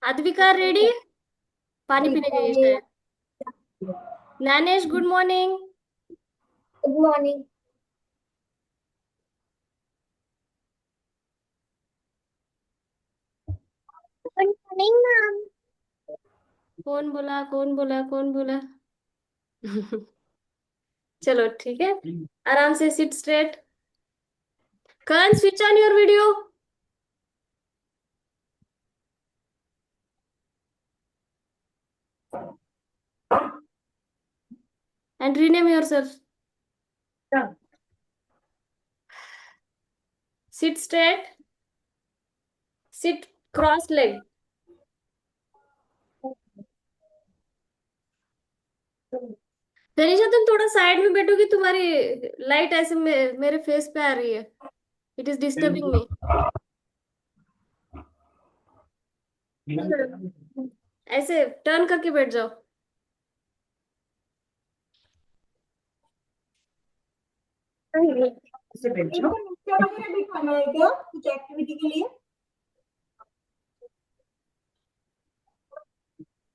Advika ready? पानी पीने गई है शायद। Gyanesh good morning. Good morning. Good morning ma'am. कौन बोला, कौन बोला, कौन बोला? चलो ठीक है। आराम से sit straight. Karan switch on your video and rename yourself. Sit straight. Sit cross leg. Tanisha तुम थोड़ा साइड में बैठोगी, तुम्हारी लाइट ऐसे मेरे फेस पे आ रही है। It is disturbing me. ऐसे टर्न करके बैठ जाओ। इनको नीचे वगैरह बिठाना है क्या कुछ एक्टिविटी के लिए?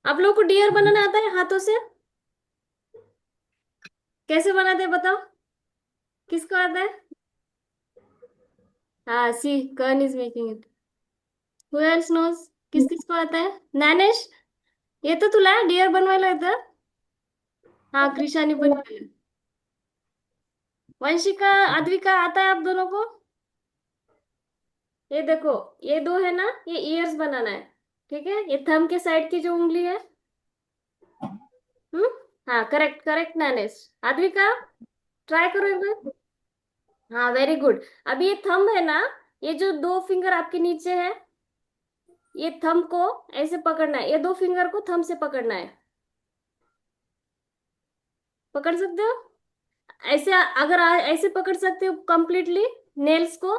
आप लोगों को डियर बनाना आता है हाथों से? कैसे बनाते हैं बताओ? किसको आता है? हाँ, see Karn is making it. Who else knows? किस किस को आता है? नैनेश, येतो तुला डिअर बनवायला येतं? हाँ, कृषानी पण केलं। वंशिका, अद्विका, आता है आप दोनों को? ये देखो, ये दो है ना, ये ईयर्स बनाना है। ठीक है, ये थंब के साइड की जो उंगली है। हम्म। हाँ, correct correct Nainesh. Advika, try करो एक बार। हाँ, वेरी गुड। अभी ये थंब है ना, ये जो दो फिंगर आपके नीचे है, ये थंब को ऐसे पकड़ना है, ये दो फिंगर को थंब से पकड़ना है। पकड़ सकते हो? ऐसे अगर ऐसे पकड़ सकते हो कंप्लीटली नेल्स को,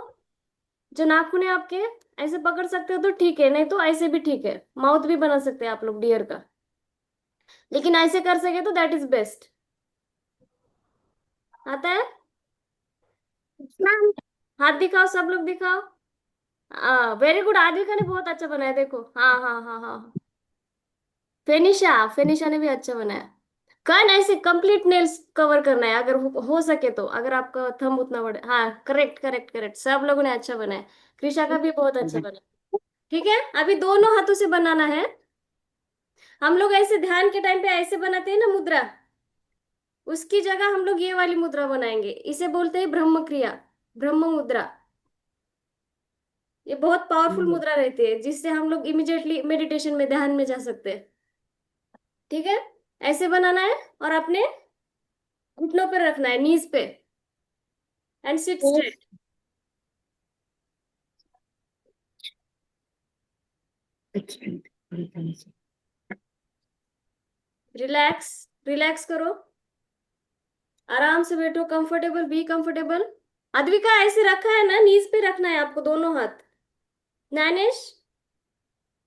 जो नाखून है आपके, ऐसे पकड़ सकते हो तो ठीक है, नहीं तो ऐसे भी ठीक है। माउथ भी बना सकते हैं आप लोग डियर का, लेकिन ऐसे कर सके तो दैट इज बेस्ट। आता है? मैम। हाथ दिखाओ, सब लोग दिखाओ। वेरी गुड, आदिका ने बहुत अच्छा बनाया, देखो। हाँ हाँ हाँ हाँ। फेनिशा, फेनिशा ने भी अच्छा बनाया। कान ऐसे कंप्लीट नेल्स कवर करना है, अगर हो सके तो, अगर आपका थंब उतना बड़ा। हाँ, करेक्ट करेक्ट करेक्ट, सब लोगों ने अच्छा बनाया। कृषा का भी बहुत अच्छा बना। ठीक है, अभी दोनों हाथों से बनाना है। हम लोग ऐसे ध्यान के टाइम पे ऐसे बनाते हैं ना मुद्रा, उसकी जगह हम लोग ये वाली मुद्रा बनाएंगे। इसे बोलते हैं ब्रह्म क्रिया, ब्रह्म मुद्रा। ये बहुत पावरफुल मुद्रा रहती है, जिससे हम लोग इमिडिएटली मेडिटेशन में, ध्यान में जा सकते हैं। ठीक है, ऐसे बनाना है। और अपने घुटनों पर रखना है, नीज पे, and sit straight. Relax, relax करो। आराम से बैठो, कंफर्टेबल, बी कंफर्टेबल। अद्विका, ऐसे रखा है ना, नीज पे रखना है आपको दोनों हाथ। ज्ञानेश,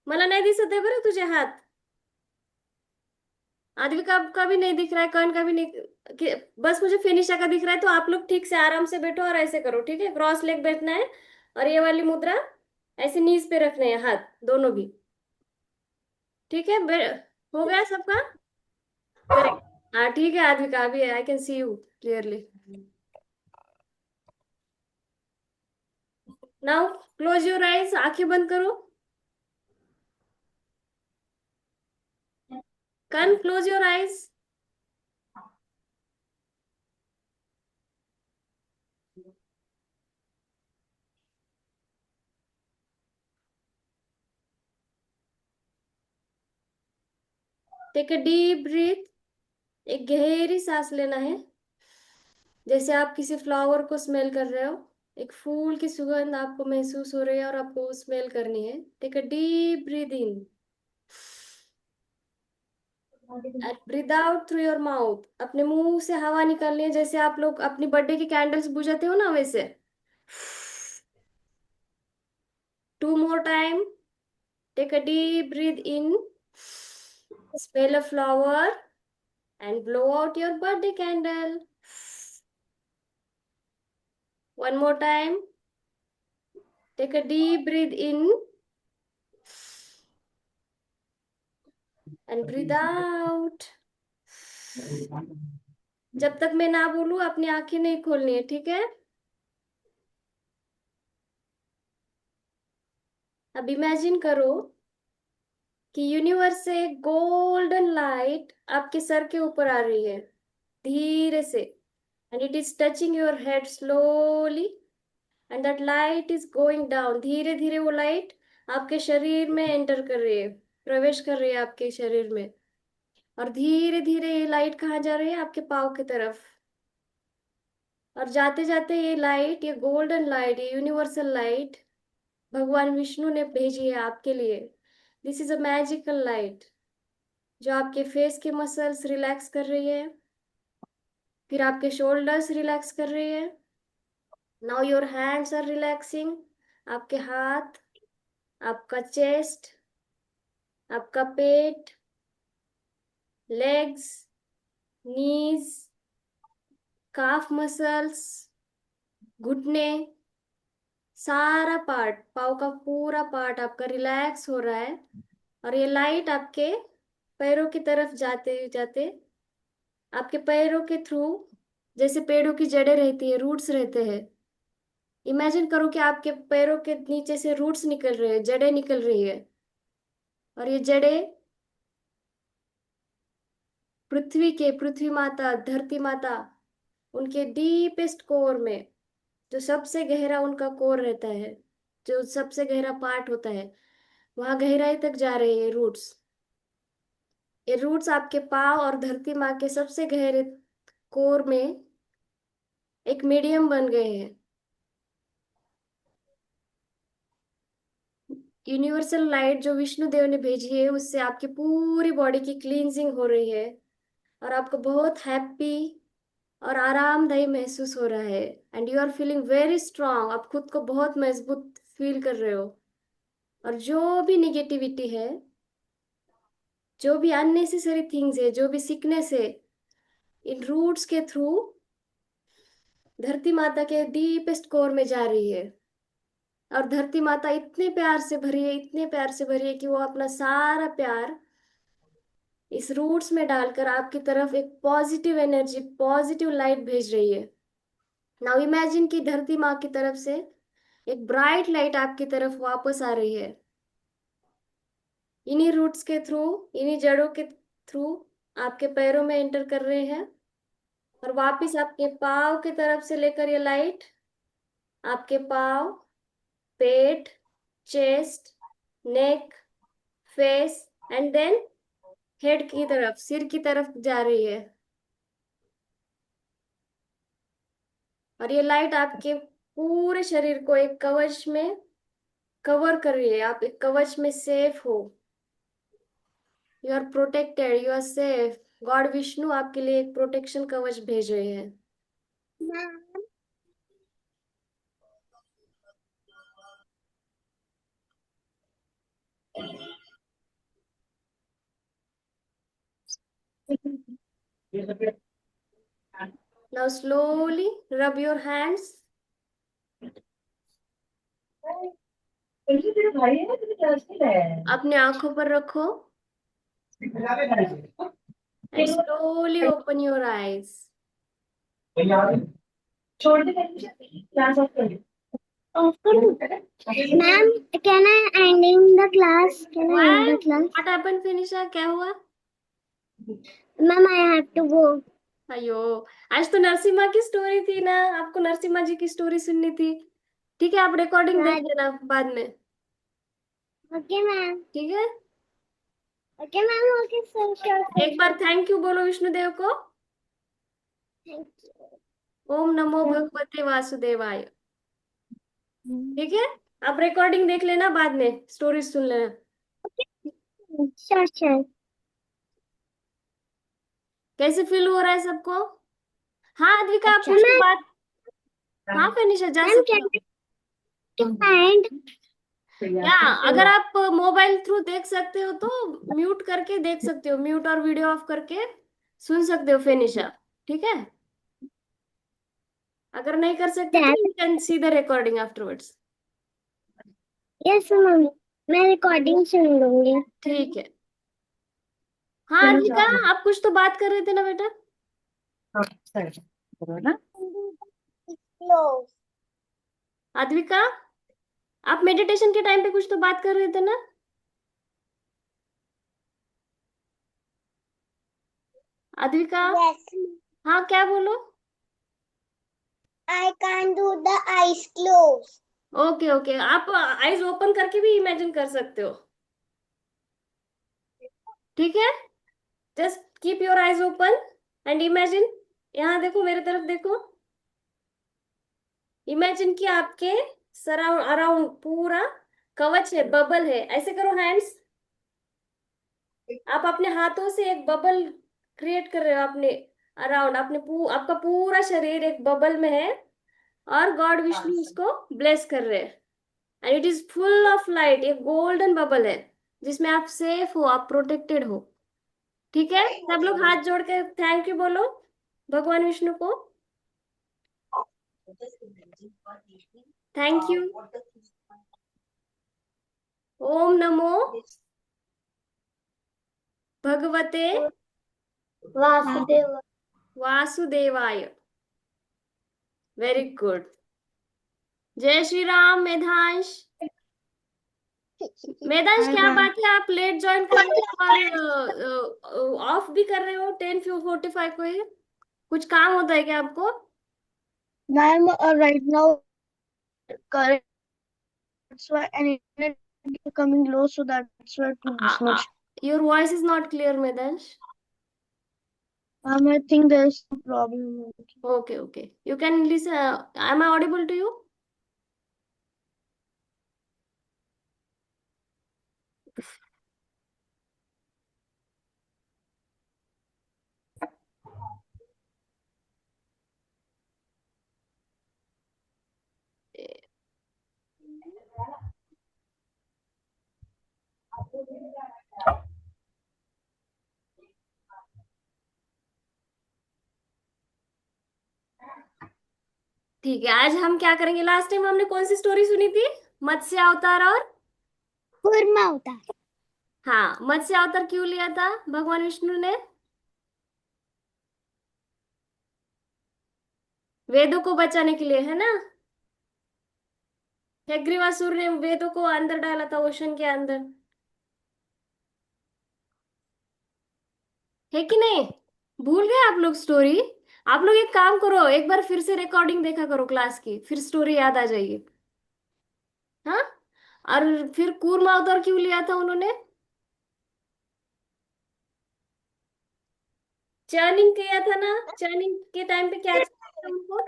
मला नहीं दिसत है बरं तुझे हाथ। आद्विका का भी नहीं दिख रहा है, कर्ण का भी नहीं। बस मुझे फिनिशा का दिख रहा है। तो आप लोग ठीक से आराम से बैठो और ऐसे करो, ठीक है? क्रॉस लेग बैठना है, और ये वाली मुद्रा ऐसे नीज पे रखने हैं, हाथ दोनों भी। ठीक है, हो गया सबका? करेक्ट। हाँ ठीक है आद्विका, अभी I can see you clearly. Now close your eyes, आंखें बंद करो। Can close your eyes. Take a deep breath. एक गहरी सांस लेना है, जैसे आप किसी फ्लावर को स्मेल कर रहे हो। एक फूल की सुगंध आपको महसूस हो रही है और आपको स्मेल करनी है। Take a deep breath in and breathe out through your mouth. अपने मुंह से हवा निकालनी है, जैसे आप लोग अपनी बर्थडे की कैंडल्स बुझाते हो ना, वैसे। 2 more time. Take a deep breath in, smell a flower, and blow out your birthday candle. One more time. Take a deep breath in, and breathe out. जब तक मैं ना बोलूं अपनी आंखें नहीं खोलनी है, ठीक है? अब इमेजिन करो कि यूनिवर्स से एक गोल्डन लाइट आपके सर के ऊपर आ रही है, धीरे से, and it is touching your head slowly, and that light is going down. धीरे धीरे वो लाइट आपके शरीर में एंटर कर रही है, प्रवेश कर रही है आपके शरीर में। और धीरे धीरे ये लाइट कहाँ जा रही है? आपके पाँव की तरफ। और जाते जाते ये लाइट, ये गोल्डन लाइट, ये यूनिवर्सल लाइट भगवान विष्णु ने भेजी है आपके लिए। This is a magical light जो आपके फेस के मसल्स रिलैक्स कर रही है, फिर आपके शोल्डर्स रिलैक्स कर रही है। Now your hands are relaxing. आपके हाथ, आपका चेस्ट, आपका पेट, लेग्स, नीज, काफ मसल्स, घुटने, सारा पार्ट, पाव का पूरा पार्ट आपका रिलैक्स हो रहा है। और ये लाइट आपके पैरों की तरफ जाते जाते आपके पैरों के थ्रू, जैसे पेड़ों की जड़ें रहती है, रूट्स रहते हैं, इमेजिन करो कि आपके पैरों के नीचे से रूट्स निकल रहे हैं, जड़ें निकल रही है। और ये जड़ें पृथ्वी माता, धरती माता, उनके डीपेस्ट कोर में, जो सबसे गहरा उनका कोर रहता है, जो सबसे गहरा पार्ट होता है, वहां गहराई तक जा रहे हैं रूट्स। ये रूट्स आपके पाँव और धरती माँ के सबसे गहरे कोर में एक मीडियम बन गए हैं। यूनिवर्सल लाइट जो विष्णु देव ने भेजी है, उससे आपकी पूरी बॉडी की क्लींजिंग हो रही है, और आपको बहुत हैप्पी और आरामदायी महसूस हो रहा है। And you are feeling very strong. आप खुद को बहुत मजबूत फील कर रहे हो। और जो भी निगेटिविटी है, जो भी अननेसेसरी थिंग्स है, जो भी सिकनेस है, इन रूट्स के थ्रू धरती माता के डीपेस्ट कोर में जा रही है। और धरती माता इतने प्यार से भरी है, इतने प्यार से भरी है कि वो अपना सारा प्यार इस रूट्स में डालकर आपकी तरफ एक पॉजिटिव एनर्जी, पॉजिटिव लाइट भेज रही है। नाउ इमेजिन कि धरती माँ की तरफ से एक ब्राइट लाइट आपकी तरफ वापस आ रही है, इन्हीं रूट्स के थ्रू, इन्हीं जड़ों के थ्रू आपके पैरों में एंटर कर रहे हैं, और वापस आपके पाँव की तरफ से लेकर ये लाइट आपके पाँव, पेट, chest, neck, face, and then head की तरफ, सिर की तरफ जा रही है। और ये लाइट आपके पूरे शरीर को एक कवच में कवर कर रही है। आप एक कवच में सेफ हो। You are protected, you are safe. God Vishnu आपके लिए एक प्रोटेक्शन कवच भेज रहे हैं। Now slowly rub your hands. तेरे भाई है ना, तेरे क्लासमेट है। अपने आंखों पर रखो and slowly open your eyes. छोड़ दे क्लास ऑफ कर। ऑफ कर दूं? Ma'am, can I ending the class? Can I end why? The class? What happened फिनिशा? क्या हुआ? Ma'am, I have to go. अयो, आज तो नरसिम्हा की स्टोरी थी ना, आपको नरसिम्हा जी की स्टोरी सुननी थी। ठीक है, आप रिकॉर्डिंग देख लेना बाद में। Okay ma'am. ठीक है, okay ma'am, okay sir, sure एक सर। बार थैंक यू बोलो विष्णुदेव को। Thank Om NaMo you. भगवते वासुदेवाय। ठीक है, आप रिकॉर्डिंग देख लेना, बाद में स्टोरी सुन लेना। Sure sure. कैसे फील हो रहा है सबको? हाँ अद्विका, आप अच्छा पूछ लो मैम। बात। हाँ फिनिशा, जा मैम, सकते हो। Can I and? या अगर आप मोबाइल थ्रू देख सकते हो तो म्यूट करके देख सकते हो, म्यूट और वीडियो ऑफ करके सुन सकते हो फिनिशा। ठीक है, अगर नहीं कर सकते तो you can see the recording afterwards. Yes ma'am, मैं रिकॉर्डिंग सुन लूंगी। ठीक है। हाँ अद्विका, आप कुछ तो बात कर रहे थे ना बेटा। हाँ सर, बोलो ना। Close. अद्विका, आप मेडिटेशन के टाइम पे कुछ तो बात कर रहे थे ना। अद्विका। Yes. हाँ क्या बोलो। I can't do the eyes closed. Okay okay, आप आईज ओपन करके भी इमेजिन कर सकते हो। ठीक है, just keep your eyes open and imagine. यहाँ देखो, मेरे तरफ देखो। इमेजिन कि आपके सराउंड अराउंड पूरा कवच है, बबल है। ऐसे करो हैंड्स। आप अपने हाथों से एक बबल क्रिएट कर रहे हो अपने अराउंड। आपका पूरा शरीर एक बबल में है, और गॉड विष्णु उसको ब्लेस कर रहे हैं। And it is full of light, एक गोल्डन बबल है जिसमें आप सेफ हो, आप प्रोटेक्टेड हो। ठीक है, सब लोग हाथ जोड़ के थैंक यू बोलो भगवान विष्णु को। Thank you. ओम नमो भगवते Vasudeva. वासुदेवाय। Very good. जय श्री राम मेधांश। मेधांश क्या बात है, आप लेट ज्वाइन कर रहे हो और ऑफ भी कर रहे हो 10:45 को ही। कुछ काम होता है क्या आपको। Ma'am, right now currents were and internet becoming low, so that's why too much. Your voice is not clear Medhansh. I think there's some problem. Okay okay, you can listen. Am I audible to you. ठीक है, आज हम क्या करेंगे। Last time हमने कौन सी story सुनी थी। मत्स्य अवतार और। कूर्मा अवतार। हाँ, मत्स्य अवतार क्यों लिया था भगवान विष्णु ने। वेदों को बचाने के लिए, है ना। हयग्रीवासुर ने वेदों को अंदर डाला था, ओशन के अंदर, है कि नहीं। भूल गए आप लोग स्टोरी। आप लोग एक काम करो, एक बार फिर से रिकॉर्डिंग देखा करो क्लास की, फिर स्टोरी याद आ जाएगी। हाँ। और फिर कूर्मा अवतार क्यों लिया था उन्होंने। चर्निंग किया था ना। चर्निंग के टाइम पे क्या चाहिए था उनको।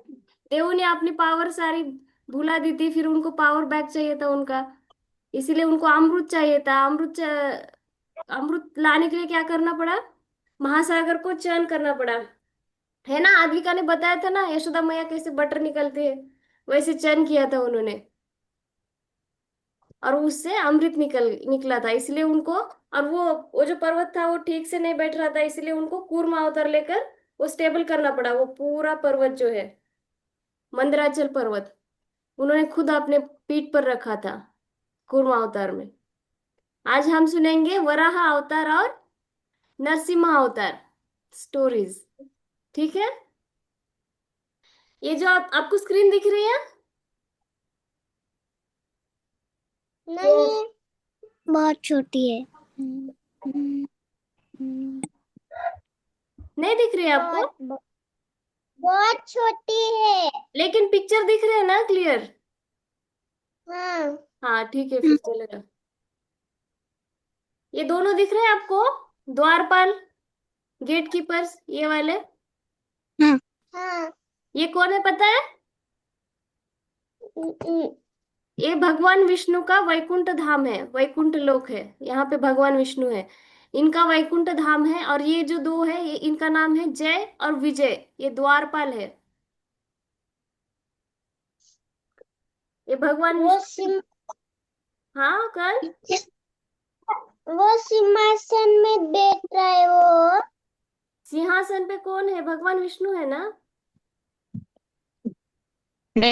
देवों ने अपनी पावर सारी भुला दी थी, फिर उनको पावर बैक चाहिए था उनका। इसीलिए उनको अमृत चाहिए था। अमृत लाने के लिए क्या करना पड़ा। महासागर को चर्न करना पड़ा, है ना। आद्विका ने बताया था ना, यशोदा मैया कैसे बटर निकलती है, वैसे चर्न किया था उन्होंने। और उससे अमृत निकला था, इसलिए उनको। और वो जो पर्वत था वो ठीक से नहीं बैठ रहा था, इसलिए उनको कूर्मा अवतार लेकर वो स्टेबल करना पड़ा। वो पूरा पर्वत जो है, मंदराचल पर्वत, उन्होंने खुद अपने पीठ पर रखा था कूर्मा अवतार में। आज हम सुनेंगे वराह अवतार और नरसिम्हा अवतार स्टोरीज। ठीक है, ये जो आपको स्क्रीन दिख रही है। नहीं, बहुत छोटी है। हम्म, हम्म, नहीं दिख रही है आपको। बहुत छोटी है। लेकिन पिक्चर दिख रहे है ना क्लियर। हाँ। हाँ ठीक है, फिर चलेगा। ये दोनों दिख रहे हैं आपको, द्वारपाल, गेट कीपर्स, ये वाले। हाँ। हाँ। ये कौन है पता है। ये भगवान विष्णु का वैकुंठ धाम है, वैकुंठ लोक है। यहाँ पे भगवान विष्णु है, इनका वैकुंठ धाम है। और ये जो दो है, ये इनका नाम है जय और विजय, ये द्वारपाल है। ये भगवान वो विष्णु। सिम हाँ कल। वो सिंहासन में बैठ रहा है वो। सिंहासन पे कौन है, भगवान विष्णु है ना। पर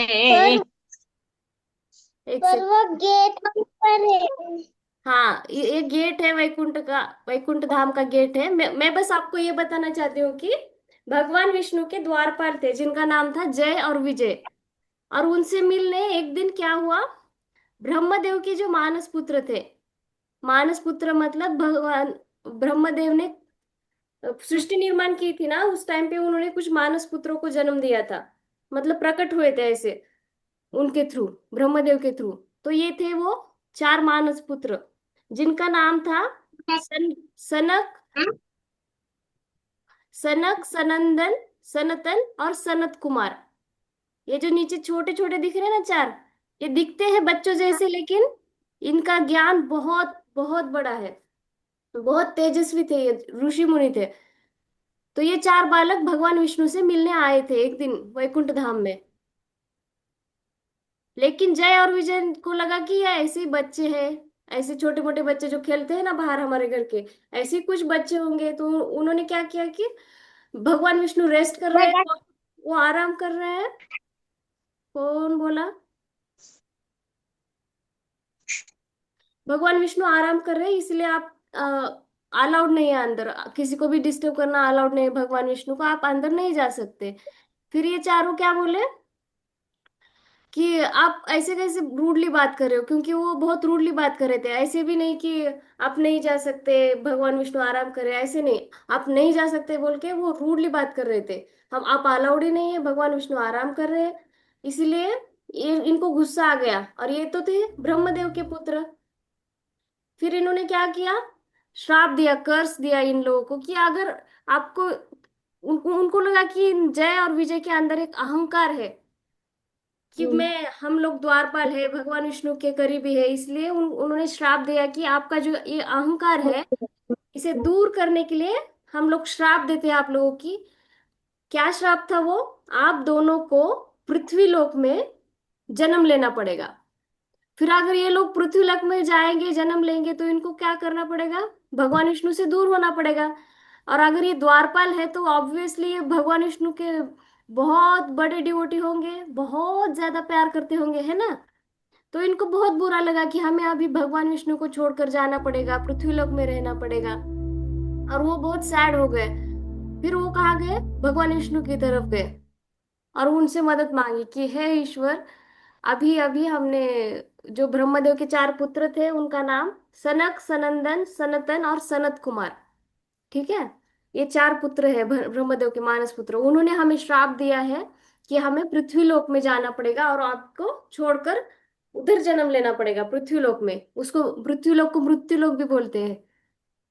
एक पर सेकंड। वो गेट पर है। हाँ, ये गेट है वैकुंठ का, वैकुंठ धाम का गेट है। मैं बस आपको ये बताना चाहती हूँ कि भगवान विष्णु के द्वारपाल थे जिनका नाम था जय और विजय। और उनसे मिलने एक दिन क्या हुआ, ब्रह्मदेव के जो मानस पुत्र थे, मानस पुत्र मतलब भगवान ब्रह्मदेव ने सृष्टि निर्माण की थी ना, उस टाइम पे उन्होंने कुछ मानस पुत्रों को जन्म दिया था, मतलब प्रकट हुए थे ऐसे उनके थ्रू, ब्रह्मदेव के थ्रू। तो ये थे वो चार मानस पुत्र जिनका नाम था सनक, सनक, सनंदन, सनतन और सनत कुमार। ये जो नीचे छोटे छोटे दिख रहे हैं ना चार, ये दिखते हैं बच्चों जैसे, लेकिन इनका ज्ञान बहुत बहुत बड़ा है, बहुत तेजस्वी थे, ये ऋषि मुनि थे। तो ये चार बालक भगवान विष्णु से मिलने आए थे एक दिन वैकुंठ धाम में। लेकिन जय और विजय को लगा कि ये ऐसे ही बच्चे हैं, ऐसे छोटे मोटे बच्चे जो खेलते हैं ना बाहर हमारे घर के, ऐसे ही कुछ बच्चे होंगे। तो उन्होंने क्या किया कि भगवान विष्णु रेस्ट कर रहे हैं, वो आराम कर रहे हैं। कौन बोला? भगवान विष्णु आराम कर रहे हैं, इसलिए आप अलाउड नहीं है अंदर, किसी को भी डिस्टर्ब करना अलाउड नहीं है, भगवान विष्णु को आप अंदर नहीं जा सकते। फिर ये चारों क्या बोले कि आप ऐसे कैसे रूडली बात कर रहे हो, क्योंकि वो बहुत रूडली बात कर रहे थे। ऐसे भी नहीं कि आप नहीं जा सकते, भगवान विष्णु आराम कर रहे हैं, ऐसे नहीं, आप नहीं जा सकते बोल के वो रूडली बात कर रहे थे। हम आप अलाउड ही नहीं है, भगवान विष्णु आराम कर रहे हैं। इसलिए ये इनको गुस्सा आ गया, और ये तो थे ब्रह्मदेव के पुत्र। फिर इन्होंने क्या किया, श्राप दिया, कर्स दिया इन लोगों को कि अगर आपको, उनको उनको लगा कि जय और विजय के अंदर एक अहंकार है कि मैं, हम लोग द्वारपाल है, भगवान विष्णु के करीबी है, इसलिए उन्होंने श्राप दिया कि आपका जो ये अहंकार है, इसे दूर करने के लिए हम लोग श्राप देते हैं आप लोगों की। क्या श्राप था वो, आप दोनों को पृथ्वी लोक में जन्म लेना पड़ेगा। फिर अगर ये लोग पृथ्वी लोक में जाएंगे, जन्म लेंगे, तो इनको क्या करना पड़ेगा, भगवान विष्णु से दूर होना पड़ेगा। और अगर ये द्वारपाल है तो ऑब्वियसली ये भगवान विष्णु के बहुत बड़े डिवोटी होंगे, बहुत ज्यादा प्यार करते होंगे, है ना। तो इनको बहुत बुरा लगा कि हमें अभी भगवान विष्णु को छोड़कर जाना पड़ेगा, पृथ्वी लोक में रहना पड़ेगा। और वो बहुत सैड हो गए। फिर वो कहाँ गए, भगवान विष्णु की तरफ गए और उनसे मदद मांगी कि हे ईश्वर, अभी अभी हमने, जो ब्रह्मदेव के चार पुत्र थे उनका नाम सनक, सनंदन, सनतन और सनत कुमार, ठीक है, ये चार पुत्र है ब्रह्मदेव के मानस पुत्र, उन्होंने हमें श्राप दिया है कि हमें पृथ्वी लोक में जाना पड़ेगा और आपको छोड़कर उधर जन्म लेना पड़ेगा पृथ्वी लोक में। उसको पृथ्वी लोक को मृत्यु लोक भी बोलते हैं,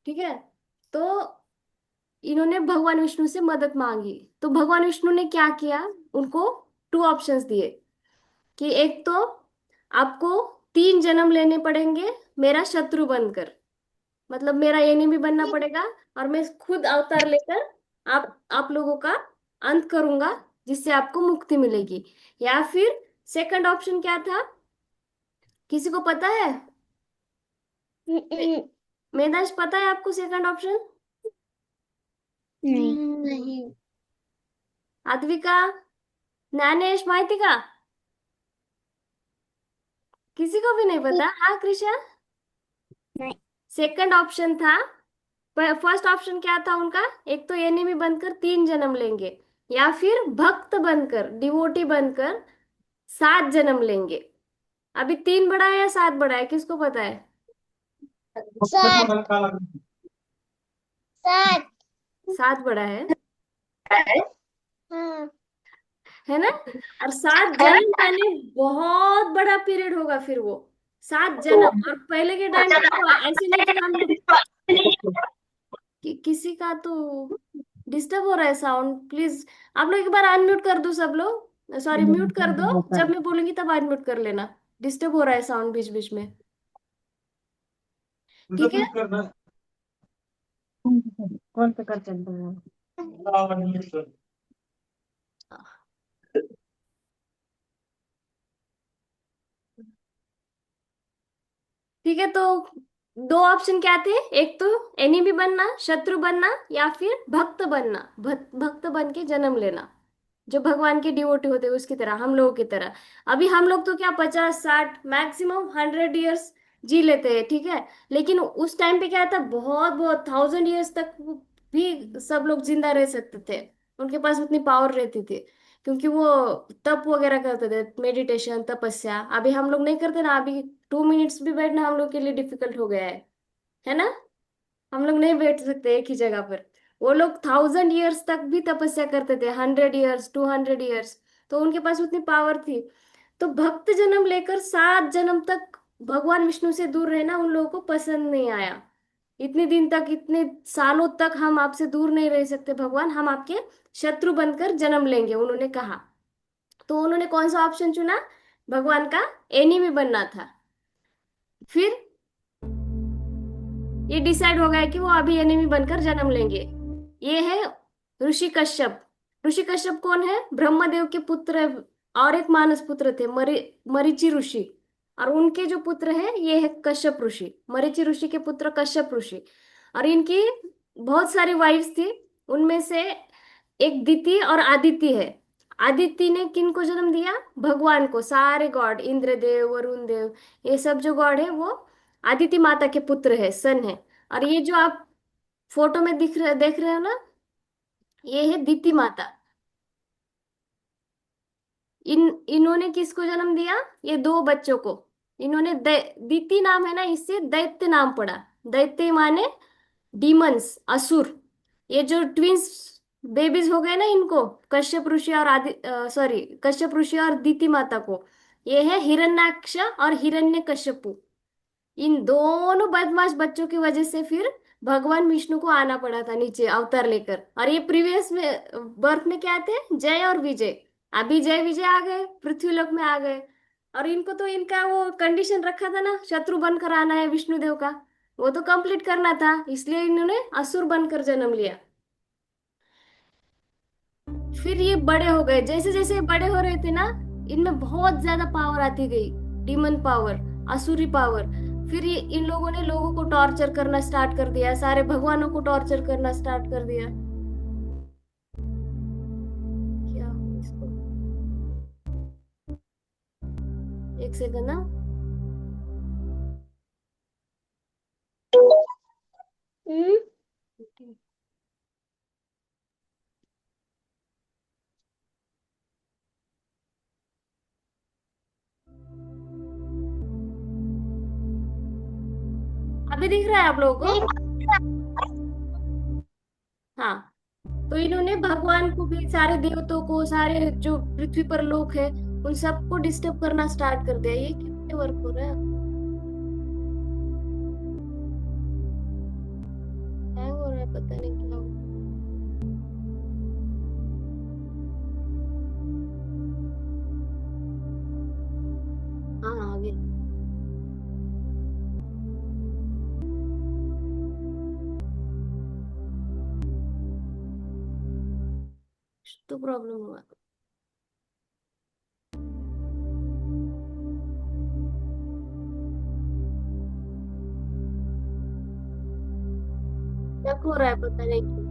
ठीक है। तो इन्होंने भगवान विष्णु से मदद मांगी। तो भगवान विष्णु ने क्या किया, उनको टू ऑप्शंस दिए कि एक तो आपको तीन जन्म लेने पड़ेंगे मेरा शत्रु बनकर, मतलब मेरा एनिमी बनना पड़ेगा, और मैं खुद अवतार लेकर आप लोगों का अंत करूंगा, जिससे आपको मुक्ति मिलेगी। या फिर सेकंड ऑप्शन क्या था, किसी को पता है? मे- मेधांश, पता है आपको सेकंड ऑप्शन? नहीं नहीं। अद्विका, ज्ञानेश, माहिती का? किसी को भी नहीं पता? हाँ कृषा, नहीं। सेकंड ऑप्शन था, फर्स्ट ऑप्शन क्या था उनका, एक तो एनिमी बनकर तीन जन्म लेंगे, या फिर भक्त बनकर, डिवोटी बनकर सात जन्म लेंगे। अभी तीन बड़ा है या सात बड़ा है, किसको पता है? सात। सात। सात बड़ा है, हाँ। है ना। और सात जन्म यानी बहुत बड़ा पीरियड होगा फिर वो, सात जन्म। और पहले के टाइम पे तो ऐसे नहीं कि हम लोग, किसी का तो डिस्टर्ब हो रहा है साउंड, प्लीज आप लोग एक बार अनम्यूट कर दो सब लोग, सॉरी म्यूट कर दो, जब मैं बोलूंगी तब अनम्यूट कर लेना, डिस्टर्ब हो रहा है साउंड बीच बीच में, ठीक है। कौन सा कर चलते हैं? ठीक है, तो दो ऑप्शन क्या थे, एक तो एनिमी बनना, शत्रु बनना, या फिर भक्त बनना, भक्त बन के जन्म लेना, जो भगवान के डिवोटी होते हैं उसकी तरह, हम लोगों की तरह। अभी हम लोग तो क्या 50 60 मैक्सिमम 100 ईयर्स जी लेते हैं, ठीक है। लेकिन उस टाइम पे क्या था, बहुत बहुत 1000 years तक भी सब लोग जिंदा रह सकते थे। उनके पास उतनी पावर रहती थी, क्योंकि वो तप वगैरह करते थे, मेडिटेशन तपस्या। अभी हम लोग नहीं करते ना, अभी 2 मिनट्स भी बैठना हम लोग के लिए डिफिकल्ट हो गया है ना। हम लोग नहीं बैठ सकते एक ही जगह पर। वो लोग 1000 years तक भी तपस्या करते थे, 100 years, 200 years। तो उनके पास उतनी पावर थी। तो भक्त जन्म लेकर 7 जन्म तक भगवान विष्णु से दूर रहना उन लोगों को पसंद नहीं आया। इतने दिन तक, इतने सालों तक हम आपसे दूर नहीं रह सकते भगवान, हम आपके शत्रु बनकर जन्म लेंगे, उन्होंने कहा। तो उन्होंने कौन सा ऑप्शन चुना? भगवान का एनिमी बनना था। फिर ये डिसाइड हो गया कि वो अभी एनिमी बनकर जन्म लेंगे। ये है ऋषि कश्यप। ऋषि कश्यप कौन है? ब्रह्मदेव के पुत्र है, और एक मानस पुत्र थे, मरीचि ऋषि। और उनके जो पुत्र है ये है कश्यप ऋषि, मरीचि ऋषि के पुत्र कश्यप ऋषि। और इनकी बहुत सारी वाइफ्स थी, उनमें से एक दिति और आदिति है। आदिति ने किन को जन्म दिया? भगवान को। सारे गॉड, इंद्रदेव, वरुण देव, ये सब जो गॉड है वो आदिति माता के पुत्र है, सन है। और ये जो आप फोटो में देख रहे हो ना, ये है दीति माता। इन्होंने किसको जन्म दिया? ये दो बच्चों को। इन्होंने दीति नाम है ना, इससे दैत्य नाम पड़ा। दैत्य माने डीमंस, असुर। ये जो ट्विंस बेबीज हो गए ना इनको, कश्यप ऋषि और आदि सॉरी, कश्यप ऋषि और दीति माता को, ये है हिरण्याक्ष और हिरण्यकश्यपु। इन दोनों बदमाश बच्चों की वजह से फिर भगवान विष्णु को आना पड़ा था नीचे अवतार लेकर। और ये प्रीवियस में बर्थ में क्या थे? जय और विजय। अभी जय विजय आ गए, पृथ्वीलोक में आ गए। और इनको तो इनका वो कंडीशन रखा था ना, शत्रु बनकर आना है विष्णुदेव का, वो तो कंप्लीट करना था, इसलिए इन्होंने असुर बनकर जन्म लिया। फिर ये बड़े हो गए, जैसे जैसे ये बड़े हो रहे थे ना, इनमें बहुत ज्यादा पावर आती गई, डीमन पावर, असुरी पावर। फिर ये इन लोगों ने लोगों को टॉर्चर करना स्टार्ट कर दिया, सारे भगवानों को टॉर्चर करना स्टार्ट कर दिया। क्या हो इसको, एक सेकंड ना। हम्म। अभी दिख रहा है आप लोगों को? नहीं। हाँ। तो इन्होंने भगवान को भी, सारे देवताओं को, सारे जो पृथ्वी पर लोग हैं, उन सबको डिस्टर्ब करना स्टार्ट कर दिया। ये कितने वर्क हो रहा है? हैंग हो रहा है, पता नहीं क्या हो। हाँ आगे। तो प्रॉब्लम हुआ। क्या हो रहा है पता नहीं क्यों।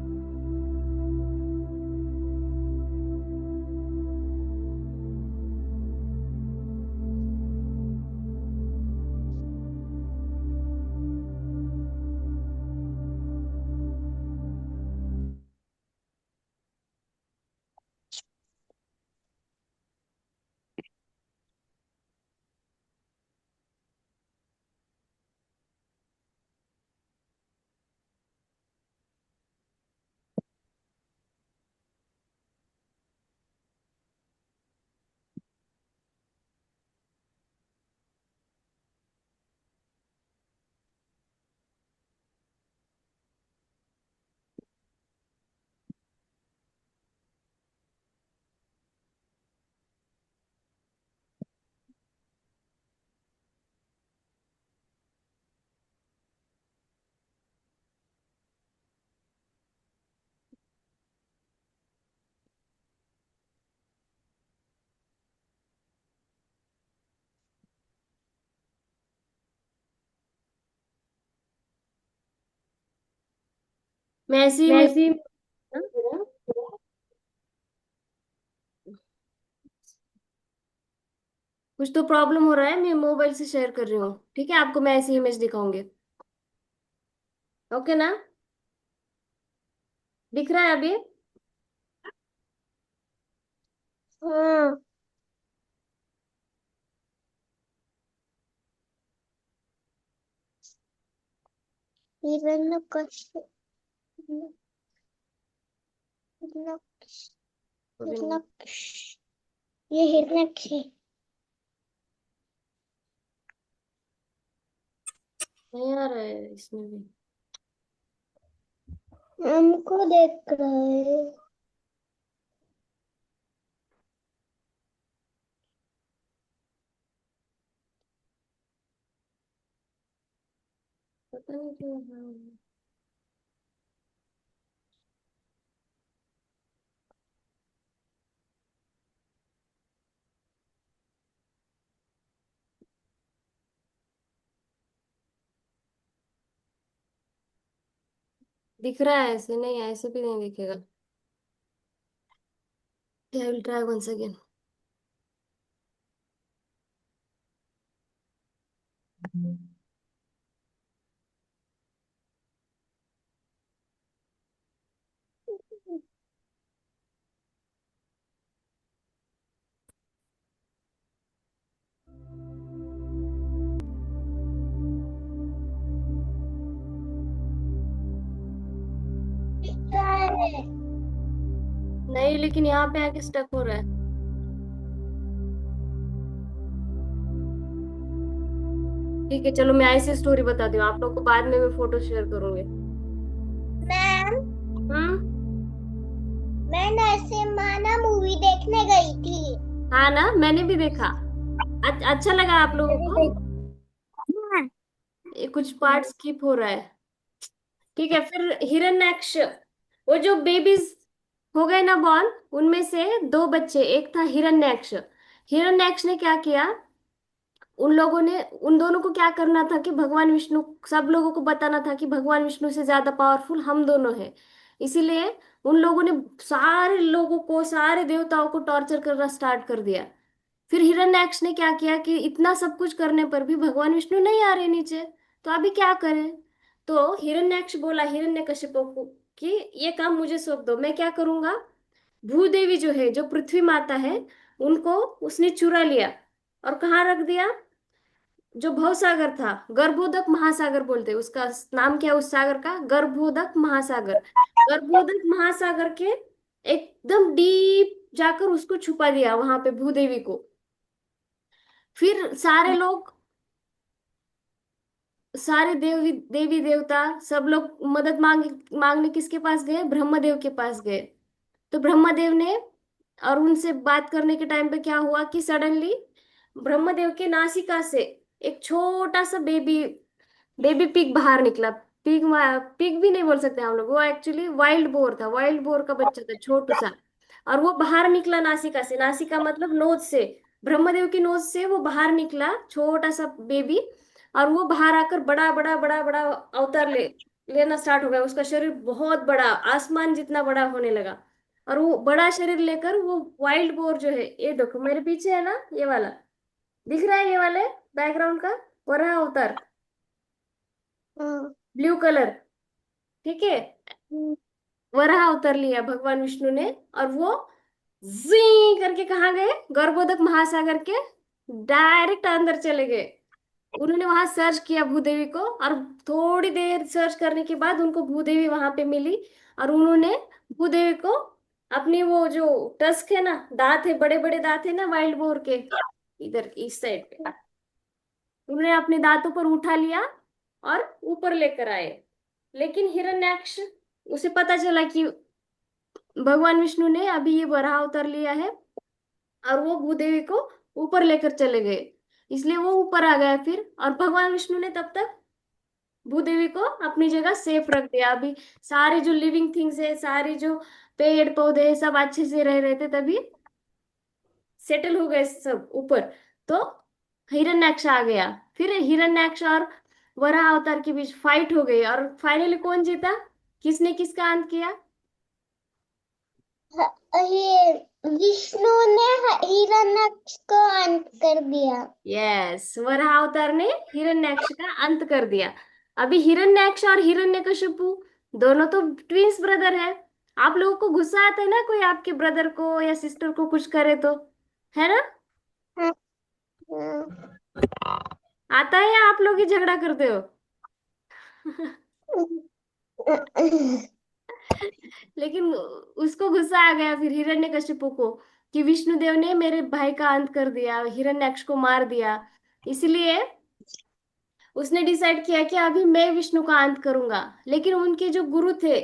मैं ऐसे ही में वैसे ही कुछ तो प्रॉब्लम हो रहा है, मैं मोबाइल से शेयर कर रही हूँ, ठीक है? आपको मैं ऐसी इमेज दिखाऊंगी। ओके ना? दिख रहा है अभी? हाँ। हिरण्यकश्यप। हिरण्यकश्यप। अभी नहीं। हिरण्यकश्यप। ये हिरण्यक्ष है। नहीं आ रहा है इसमें भी। हमको देख रहा है। पता नहीं क्यों हाँ। दिख रहा है ऐसे, नहीं ऐसे भी नहीं दिखेगा। I will try once again. दिख रहा है। नहीं, लेकिन यहाँ पे आके स्टक हो रहा है। ठीक है, चलो मैं ऐसे स्टोरी बताती हूँ आप लोग को, बाद में मैं फोटो शेयर करूंगी। मैम, हम्म। मैं नरसिम्हा मूवी देखने गई थी। हाँ ना, मैंने भी देखा। अच्छा लगा आप लोगों मैंने को? भी देखा। ये कुछ पार्ट स्किप हो रहा है। ठीक है, फिर हिरण्यक्ष, वो जो बेबीज हो गए ना बॉर्न, उनमें से दो बच्चे, एक था हिरण्यक्ष। हिरण्यक्ष ने क्या किया, उन लोगों ने, उन दोनों को क्या करना था कि भगवान विष्णु, सब लोगों को बताना था कि भगवान विष्णु से ज्यादा पावरफुल हम दोनों हैं। इसीलिए उन लोगों ने सारे लोगों को, सारे देवताओं को टॉर्चर करना स्टार्ट कर दिया। फिर हिरण्यक्ष ने क्या किया कि इतना सब कुछ करने पर भी भगवान विष्णु नहीं आ रहे नीचे, तो अभी क्या करें? तो हिरण्यक्ष बोला हिरण्यकशिपु को कि ये काम मुझे सौंप दो, मैं क्या करूंगा। भूदेवी जो है, जो पृथ्वी माता है, उनको उसने चुरा लिया और कहाँ रख दिया? जो भवसागर था, गर्भोदक महासागर बोलते हैं उसका। नाम क्या है उस सागर का? गर्भोदक महासागर। गर्भोदक महासागर के एकदम डीप जाकर उसको छुपा दिया वहां पे भूदेवी को। फिर सारे लोग, सारे देवी देवी देवता सब लोग मदद मांगने किसके पास गए? ब्रह्मदेव के पास गए। तो ब्रह्मदेव ने, और उनसे बात करने के टाइम पे क्या हुआ कि सडनली ब्रह्मदेव के नासिका से एक छोटा सा बेबी, बेबी पिग बाहर निकला। पिग, पिग भी नहीं बोल सकते हम लोग, वो एक्चुअली वाइल्ड बोर था, वाइल्ड बोर का बच्चा था छोटू सा। और वो बाहर निकला नासिका से, नासिका मतलब नोज से, ब्रह्मदेव की नोज से वो बाहर निकला छोटा सा बेबी। और वो बाहर आकर बड़ा बड़ा बड़ा बड़ा अवतार लेना स्टार्ट हो गया। उसका शरीर बहुत बड़ा, आसमान जितना बड़ा होने लगा। और वो बड़ा शरीर लेकर वो वाइल्ड बोर जो है, ये देखो मेरे पीछे है ना, ये वाला दिख रहा है, ये वाले बैकग्राउंड का वराह अवतार, हाँ। ब्लू कलर, ठीक है? हम्म। वराह अवतार लिया भगवान विष्णु ने, और वो जी करके कहाँ गए? गर्भोदक महासागर के डायरेक्ट अंदर चले गए। उन्होंने वहां सर्च किया भूदेवी को, और थोड़ी देर सर्च करने के बाद उनको भूदेवी वहां पे मिली। और उन्होंने भूदेवी को अपनी वो जो टस्क है ना, दांत है, बड़े बड़े दांत है ना वाइल्ड बोर के, इधर इस साइड पे, उन्होंने अपने दांतों पर उठा लिया और ऊपर लेकर आए। लेकिन हिरण्यक्ष, उसे पता चला कि भगवान विष्णु ने अभी ये वराह अवतार लिया है, और वो भूदेवी को ऊपर लेकर चले गए। इसलिए वो ऊपर आ गया फिर, और भगवान विष्णु ने तब तक भूदेवी को अपनी जगह सेफ रख दिया। अभी सारे जो लिविंग थिंग्स है, सारे जो पेड़ पौधे हैं, सब अच्छे से रह रहे थे, तभी सेटल हो गए सब ऊपर। तो हिरण्यक्ष आ गया। फिर हिरण्यक्ष और वराह अवतार के बीच फाइट हो गई, और फाइनली कौन जीता? किसने किसका अंत किया? ये विष्णु ने हिरण्यक्ष को अंत कर दिया। यस, वराह अवतार ने हिरण्यक्ष का अंत कर दिया। अभी हिरण्यक्ष और हिरण्यकशिपु दोनों तो ट्विंस ब्रदर है। आप लोगों को गुस्सा आता है ना, कोई आपके ब्रदर को या सिस्टर को कुछ करे तो, है ना? हाँ, हाँ। आता है या आप लोग ही झगड़ा करते हो? लेकिन उसको गुस्सा आ गया फिर हिरण्यकशिपु को कि विष्णुदेव ने मेरे भाई का अंत कर दिया, हिरण्यक्ष को मार दिया। इसलिए उसने डिसाइड किया कि अभी मैं विष्णु का अंत करूंगा। लेकिन उनके जो गुरु थे,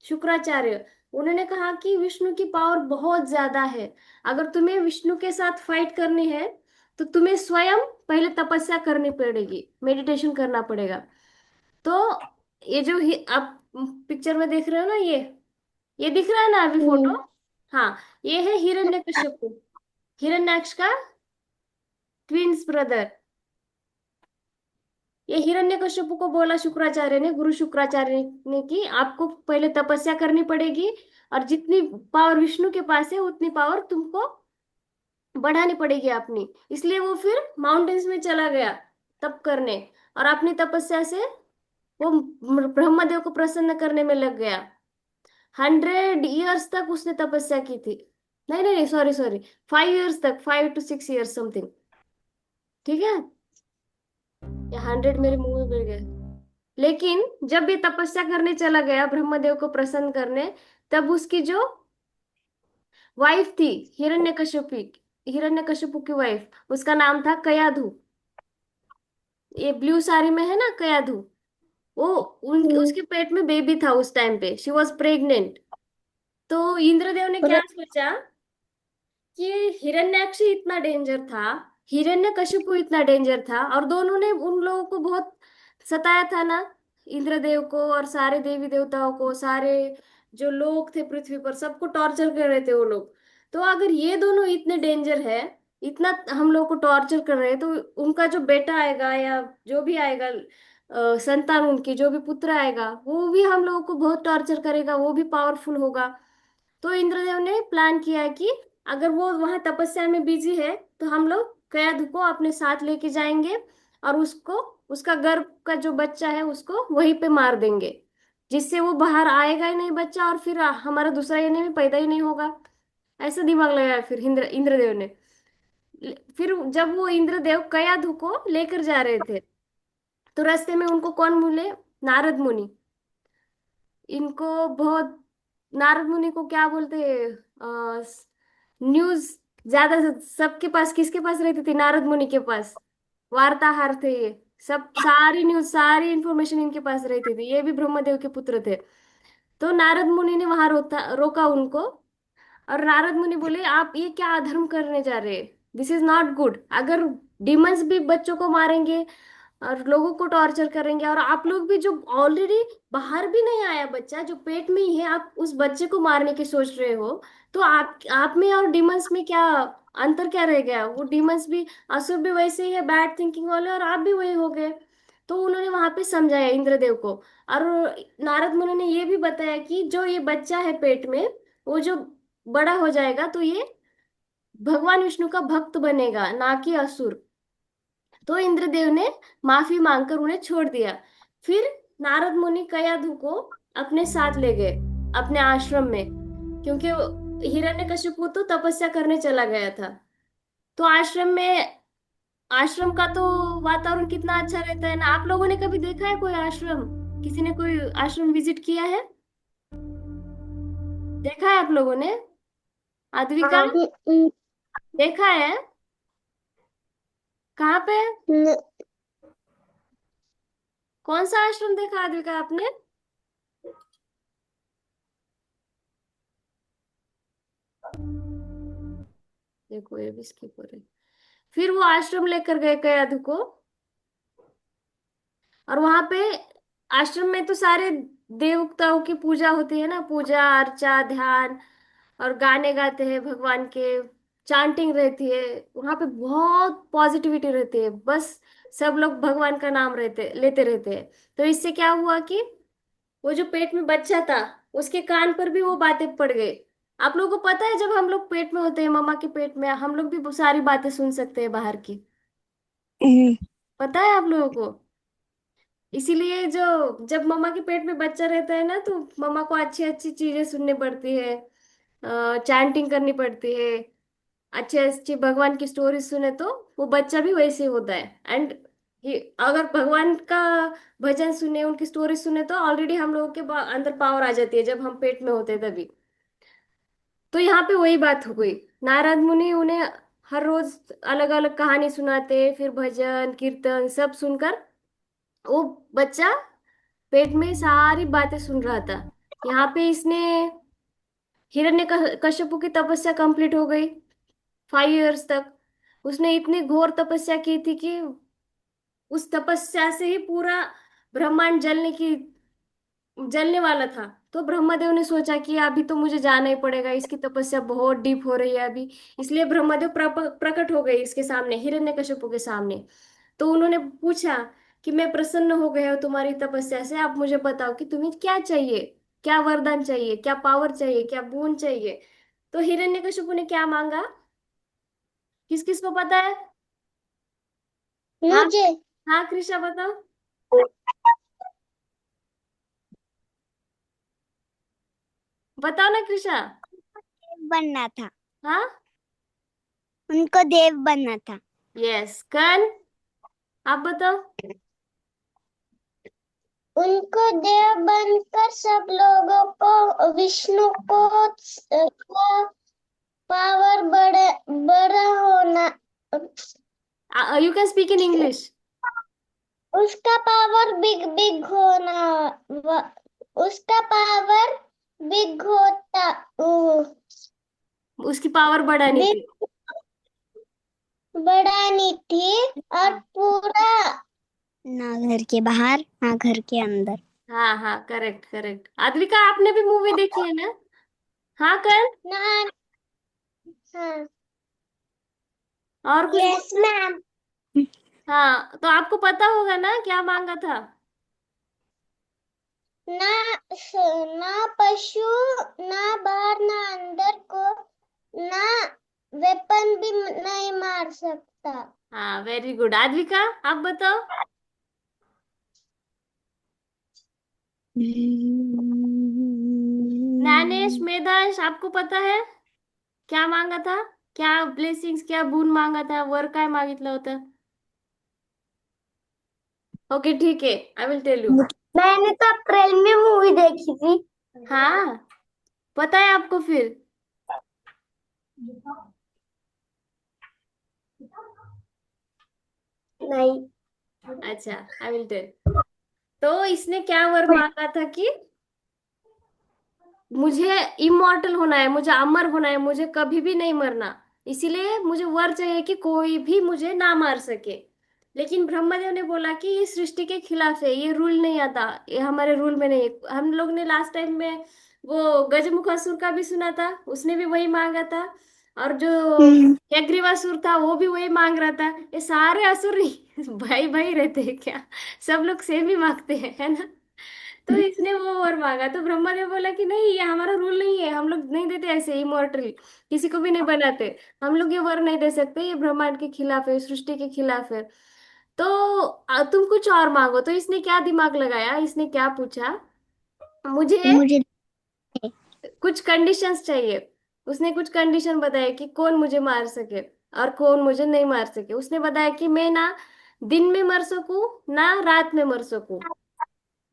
शुक्राचार्य, उन्होंने कहा कि विष्णु की पावर बहुत ज्यादा है। अगर तुम्हें विष्णु के साथ फाइट करनी है तो तुम्हें स्वयं पहले तपस्या करनी पड़ेगी, मेडिटेशन करना पड़ेगा। तो ये जो आप पिक्चर में देख रहे हो ना, ये दिख रहा है ना अभी फोटो? हाँ, ये है हिरण्यकशिपु, हिरण्याक्ष का ट्विंस ब्रदर। ये हिरण्यकशिपु को बोला शुक्राचार्य ने, गुरु शुक्राचार्य ने, कि आपको पहले तपस्या करनी पड़ेगी और जितनी पावर विष्णु के पास है उतनी पावर तुमको बढ़ानी पड़ेगी अपनी। इसलिए वो फिर माउंटेन्स में चला गया तप करने, और अपनी तपस्या से वो ब्रह्मदेव को प्रसन्न करने में लग गया। 100 ईयर्स तक उसने तपस्या की थी। नहीं नहीं नहीं, सॉरी सॉरी, 5 ईयर्स तक, 5 to 6 ईयर्स समथिंग। ठीक है, ये 100 मेरे मुंह में गिर गए। लेकिन जब ये तपस्या करने चला गया ब्रह्मदेव को प्रसन्न करने, तब उसकी जो वाइफ थी, हिरण्यकशिपु, हिरण्यकशिपु की वाइफ, उसका नाम था कयाधु। ये ब्लू साड़ी में है ना कयाधु, वो उसके पेट में बेबी था उस टाइम पे, शी वॉज प्रेग्नेंट। तो इंद्रदेव ने क्या और सोचा कि हिरण्याक्ष इतना डेंजर था, हिरण्यकशिपु इतना डेंजर था, और दोनों ने उन लोगों को बहुत सताया था ना, इंद्रदेव को और सारे देवी देवताओं को, सारे जो लोग थे पृथ्वी पर सबको टॉर्चर कर रहे थे वो लोग। तो अगर ये दोनों इतने डेंजर है, इतना हम लोग को टॉर्चर कर रहे हैं, तो उनका जो बेटा आएगा या जो भी आएगा, संतान उनकी, जो भी पुत्र आएगा वो भी हम लोगों को बहुत टॉर्चर करेगा, वो भी पावरफुल होगा। तो इंद्रदेव ने प्लान किया कि अगर वो वहां तपस्या में बिजी है तो हम लोग कयाधु को अपने साथ लेके जाएंगे, और उसको, उसका गर्भ का जो बच्चा है उसको वहीं पे मार देंगे, जिससे वो बाहर आएगा ही नहीं बच्चा, और फिर हमारा दूसरा ये भी पैदा ही नहीं होगा। ऐसा दिमाग लगाया फिर इंद्रदेव ने। फिर जब वो इंद्रदेव कयाधु को लेकर जा रहे थे, तो रास्ते में उनको कौन मिले? नारद मुनि। इनको बहुत, नारद मुनि को क्या बोलते हैं, न्यूज ज्यादा सबके पास, किसके पास रहती थी? नारद मुनि के पास। वार्ताहर थे ये, सब सारी न्यूज, सारी इंफॉर्मेशन इनके पास रहती थी। ये भी ब्रह्मदेव के पुत्र थे। तो नारद मुनि ने वहां रोका उनको, और नारद मुनि बोले आप ये क्या अधर्म करने जा रहे हैं, दिस इज नॉट गुड। अगर डिमंस भी बच्चों को मारेंगे और लोगों को टॉर्चर करेंगे, और आप लोग भी जो ऑलरेडी बाहर भी नहीं आया बच्चा, जो पेट में ही है, आप उस बच्चे को मारने की सोच रहे हो, तो आप में और डिमंस में क्या अंतर क्या रह गया? वो डिमंस भी, असुर भी वैसे ही है, बैड थिंकिंग वाले, और आप भी वही हो गए। तो उन्होंने वहां पे समझाया इंद्रदेव को। और नारद मुनि ने ये भी बताया कि जो ये बच्चा है पेट में, वो जो बड़ा हो जाएगा तो ये भगवान विष्णु का भक्त बनेगा, ना कि असुर। तो इंद्रदेव ने माफी मांगकर उन्हें छोड़ दिया। फिर नारद मुनि कयाधु को अपने साथ ले गए अपने आश्रम में, क्योंकि हिरण्यकशिपु तो तपस्या करने चला गया था। तो आश्रम में, आश्रम का तो वातावरण कितना अच्छा रहता है ना। आप लोगों ने कभी देखा है कोई आश्रम? किसी ने कोई आश्रम विजिट किया है? देखा है आप लोगों ने? अद्विका, हाँ, देखा है? कहाँ पे? न- कौन सा आश्रम देखा अद्विका आपने? देखो ये भी स्किप हो रही। फिर वो आश्रम लेकर गए कयाधु को, और वहां पे आश्रम में तो सारे देवताओं की पूजा होती है ना, पूजा अर्चा ध्यान, और गाने गाते हैं भगवान के, चांटिंग रहती है। वहां पे बहुत पॉजिटिविटी रहती है, बस सब लोग भगवान का नाम लेते रहते हैं। तो इससे क्या हुआ कि वो जो पेट में बच्चा था उसके कान पर भी वो बातें पड़ गई। आप लोगों को पता है, जब हम लोग पेट में होते हैं, मम्मा के पेट में, हम लोग भी बहुत सारी बातें सुन सकते हैं बाहर की। हम्म, पता है आप लोगों को? इसीलिए जो जब मम्मा के पेट में बच्चा रहता है ना, तो मम्मा को अच्छी अच्छी चीजें सुननी पड़ती है, चैंटिंग करनी पड़ती है, अच्छे अच्छे भगवान की स्टोरी सुने, तो वो बच्चा भी वैसे ही होता है। एंड अगर भगवान का भजन सुने, उनकी स्टोरी सुने, तो ऑलरेडी हम लोगों के अंदर पावर आ जाती है जब हम पेट में होते हैं तभी। तो यहाँ पे वही बात हो गई। नारद मुनि उन्हें हर रोज अलग अलग कहानी सुनाते, फिर भजन कीर्तन सब सुनकर वो बच्चा पेट में सारी बातें सुन रहा था। यहाँ पे इसने हिरण्य कश्यपु की तपस्या कंप्लीट हो गई 5 इयर्स तक। उसने इतनी घोर तपस्या की थी कि उस तपस्या से ही पूरा ब्रह्मांड जलने वाला था। तो ब्रह्मदेव ने सोचा कि अभी तो मुझे जाना ही पड़ेगा, इसकी तपस्या बहुत डीप हो रही है अभी। इसलिए ब्रह्मदेव प्रकट हो गए इसके सामने, हिरण्यकश्यप के सामने। तो उन्होंने पूछा कि मैं प्रसन्न हो गया हूँ तुम्हारी तपस्या से, आप मुझे बताओ कि तुम्हें क्या चाहिए, क्या वरदान चाहिए, क्या पावर चाहिए, क्या बोन चाहिए। तो हिरण्यकश्यप ने क्या मांगा? किस किस को पता है? हाँ। मुझे हाँ कृषा बताओ। बताओ ना कृषा। बनना था। हाँ। उनको देव बनना था। यस कर्ण, आप बताओ। उनको देव बनकर सब लोगों को, विष्णु को पावर बड़ा बड़ा होना, you can speak in English. उसका पावर बिग बिग होना, उसका पावर बिग होता, उसकी पावर बढ़ानी थी। बिग बढ़ानी थी। और हाँ पूरा, ना घर के बाहर ना घर के अंदर। हाँ हाँ, करेक्ट करेक्ट। अद्विका आपने भी मूवी देखी है ना? हाँ कर्ण। ना, हाँ, और कुछ यस बोलना? मैम। हाँ, तो आपको पता होगा ना क्या मांगा था? ना, ना पशु, ना बाहर ना अंदर को, ना वेपन भी नहीं मार सकता। हाँ वेरी गुड। अद्विका आप बताओ। ज्ञानेश मेधांश आपको पता है क्या मांगा था? क्या ब्लेसिंग्स, क्या बून मांगा था, वर काय मागितलं होतं? ओके ठीक है, आई विल टेल यू। मैंने तो अप्रैल में मूवी देखी थी। हाँ, पता है आपको फिर? नहीं। अच्छा, आई विल टेल। तो इसने क्या वर मांगा था कि मुझे इमॉर्टल होना है, मुझे अमर होना है, मुझे कभी भी नहीं मरना। इसीलिए मुझे वर चाहिए कि कोई भी मुझे ना मार सके। लेकिन ब्रह्मदेव ने बोला कि ये सृष्टि के खिलाफ है, ये रूल नहीं आता, ये हमारे रूल में नहीं है। हम लोग ने लास्ट टाइम में वो गजमुखासुर का भी सुना था, उसने भी वही मांगा था। और जो यज्ञिवासुर था वो भी वही मांग रहा था। ये सारे असुर ही भाई भाई रहते हैं क्या? सब लोग सेम ही मांगते हैं, है ना? तो इसने वो वर मांगा, तो ब्रह्मा ने बोला कि नहीं, ये हमारा रूल नहीं है, हम लोग नहीं देते ऐसे इमोर्टल, किसी को भी नहीं बनाते। हम लोग ये वर नहीं दे सकते, ये ब्रह्मांड के खिलाफ है, सृष्टि के खिलाफ है। तो तुम कुछ और मांगो। तो इसने क्या दिमाग लगाया, इसने क्या पूछा, मुझे मुझे कुछ कंडीशंस चाहिए। उसने कुछ कंडीशन बताया कि कौन मुझे मार सके और कौन मुझे नहीं मार सके। उसने बताया कि मैं ना दिन में मर सकूं, ना रात में मर सकूं,